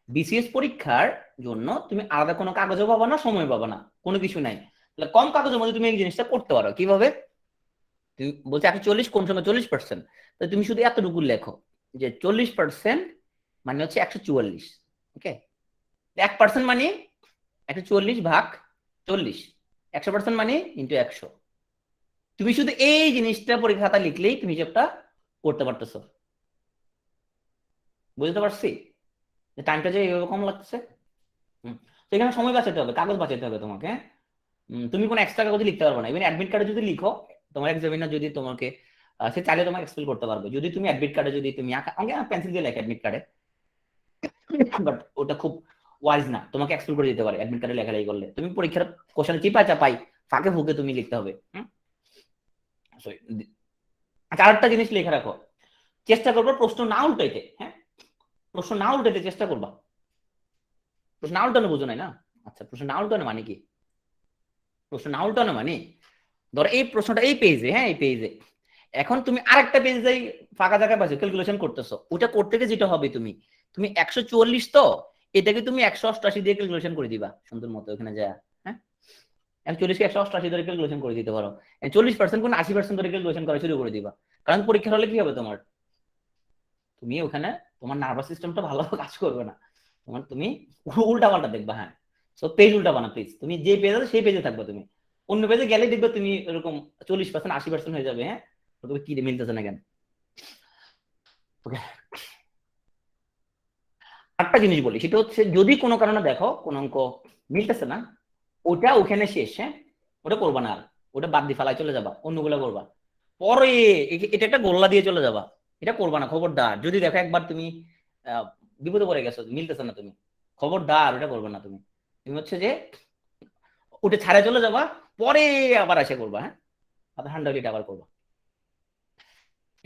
বিসিএস পরীক্ষার জন্য তুমি আলাদা কোনো কাগজও পাবা না, সময় পাবা না, কোনো কিছু নাই। তাহলে কম কাগজের মধ্যে তুমি এই জিনিসটা করতে পারো কিভাবে? তুমি বলছো 140 কোন সময় 40%, তাহলে তুমি শুধু এতটুকু লেখো যে 40% মানে হচ্ছে 144। ওকে, 1% মানে 144/40, 100% মানে ইন্টু 100। তুমি শুধু এই জিনিসটা পরীক্ষা খাতা লিখলেই তুমি হিসাবটা করতে পারতেছো। বুঝতে পারছি যে টাইমটা যে এইভাবে কম লাগছে। সেখানে সময় বাঁচাতে হবে, কাগজ বাঁচাতে হবে তোমাকে। তুমি কোনো এক্সট্রা কাগজ লিখতে পারবে না। ইভেন অ্যাডমিট কার্ডে যদি লিখো, তোমার এক্সামিনার যদি তোমাকে সে চাইলে তোমাকে এক্সপেল করতে পারবে। যদি তুমি অ্যাডমিট কার্ডে যদি তুমি পেন্সিল দিয়ে লেখো অ্যাডমিট কার্ডে, বাট ওটা খুব ওয়াইজ না, তোমাকে এক্সপেল করে দিতে পারে অ্যাডমিট কার্ডে লেখালেখি করলে। তুমি পরীক্ষার কোশ্চেন চিপা চাপাই ফাঁকে ফুঁকে তুমি লিখতে হবে। আচ্ছা, আরেকটা জিনিস লিখে রাখো, চেষ্টা করবো প্রশ্ন না উল্টাইতে। হ্যাঁ, প্রশ্ন না উল্টাইতে চেষ্টা করবা। প্রশ্ন না উল্টানো বুঝো নাই না? আচ্ছা, প্রশ্ন না উল্টানো মানে কি? প্রশ্ন না উল্টানো মানে ধরো এই প্রশ্নটা এই পেজে, হ্যাঁ এই পেজে, এখন তুমি আরেকটা পেজে ফাঁকা জায়গায় পাচ্ছ ক্যালকুলেশন করতেছো, ওটা করতে গিয়ে যেটা হবে তুমি তুমি 144 তো এটাকে তুমি 188 দিয়ে ক্যালকুলেশন করে দিবা সুন্দর মতো ওখানে যায়। হ্যাঁ, 140 কে 188 ধরে ক্যালকুলেশন করে দিতে পারো। 40% কোন 80% ধরে ক্যালকুলেশন করা শুরু করে দিবা। কারণ পরীক্ষার হলে কি হবে তোমার, তুমি ওখানে তোমার নার্ভাস সিস্টেমটা ভালো কাজ করবে না, তোমার তুমি উল্টা পাল্টা দেখবা। হ্যাঁ, সো পেজ উল্টাবা না প্লিজ, তুমি যে পেজ আছে সেই পেজে থাকবে। তুমি অন্য পেজে গেলে দেখবে তুমি এরকম 40% 80% হয়ে যাবে। হ্যাঁ, তুমি কি মিলতেছে না কেন। ওকে, একটা জিনিস বলি, সেটা হচ্ছে যদি কোনো কারণে দেখো কোন অঙ্ক মিলতেছে না, ওটা ওখানে শেষ। হ্যাঁ, ওটা করবা না আর, ওটা বাদ দিয়ে ফালাই চলে যাবা, অন্যগুলো করবা। পরে এটা একটা গোল্লা দিয়ে চলে যাবা, এটা করবা না খবরদার। যদি দেখো একবার তুমি বিপদে পড়ে গেছো, মিলতেছে না, তুমি খবরদার ওটা করবে না। তুমি তুমি হচ্ছে যে ওটা ছাড়া চলে যাবা, পরে আবার এসে করবা। হ্যাঁ, আবার ঠান্ডা হলে এটা আবার করবা।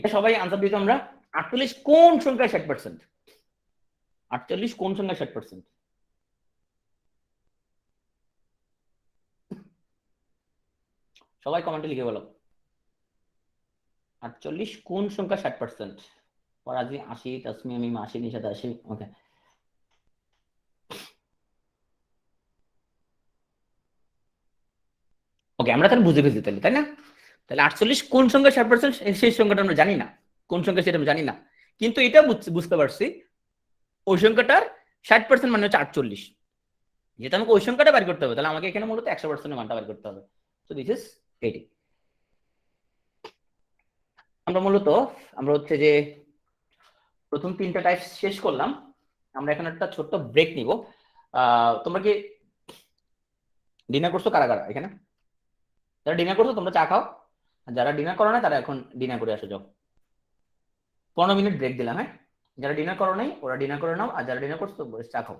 এটা সবাই আনসার দিতে আমরা। 48 কোন সংখ্যায় 60%? 48 কোন সংখ্যায় 60%? সবাই কমেন্টে লিখে বলো 48 কোন সংখ্যা 60%? ফরাজি 80, তাসমিয়া মিম 80, নিশাত 80। ওকে, ওকে, আমরা তাহলে বুঝে ফেলছি তাহলে, তাই না? তাহলে 48 কোন সংখ্যা 60%, সেই সংখ্যাটা আমরা জানি না, কোন সংখ্যা সেটা আমরা জানি না, কিন্তু এটা বুঝতে পারছি ওই সংখ্যাটার 60% মানে হচ্ছে 48। যেহেতু আমাকে ওই সংখ্যাটা বের করতে হবে, তাহলে আমাকে এখানে মূলত 100% মানটা বের করতে হবে। So this is 80। আমরা মূলত আমরা হচ্ছে যে প্রথম 3টা টাইপ শেষ করলাম। আমরা এখন একটা ছোট্ট ব্রেক নিব। তোমরা কি ডিনার করছো কারা কারা এখানে? যারা ডিনার করছো তোমরা চা খাও, আর যারা ডিনার করো না তারা এখন ডিনার করে আসো, যাও। 15 মিনিট ব্রেক দিলাম। হ্যাঁ, যারা ডিনার করো নাই ওরা ডিনার করে নাও, আর যারা ডিনার করছো তো চা খাও।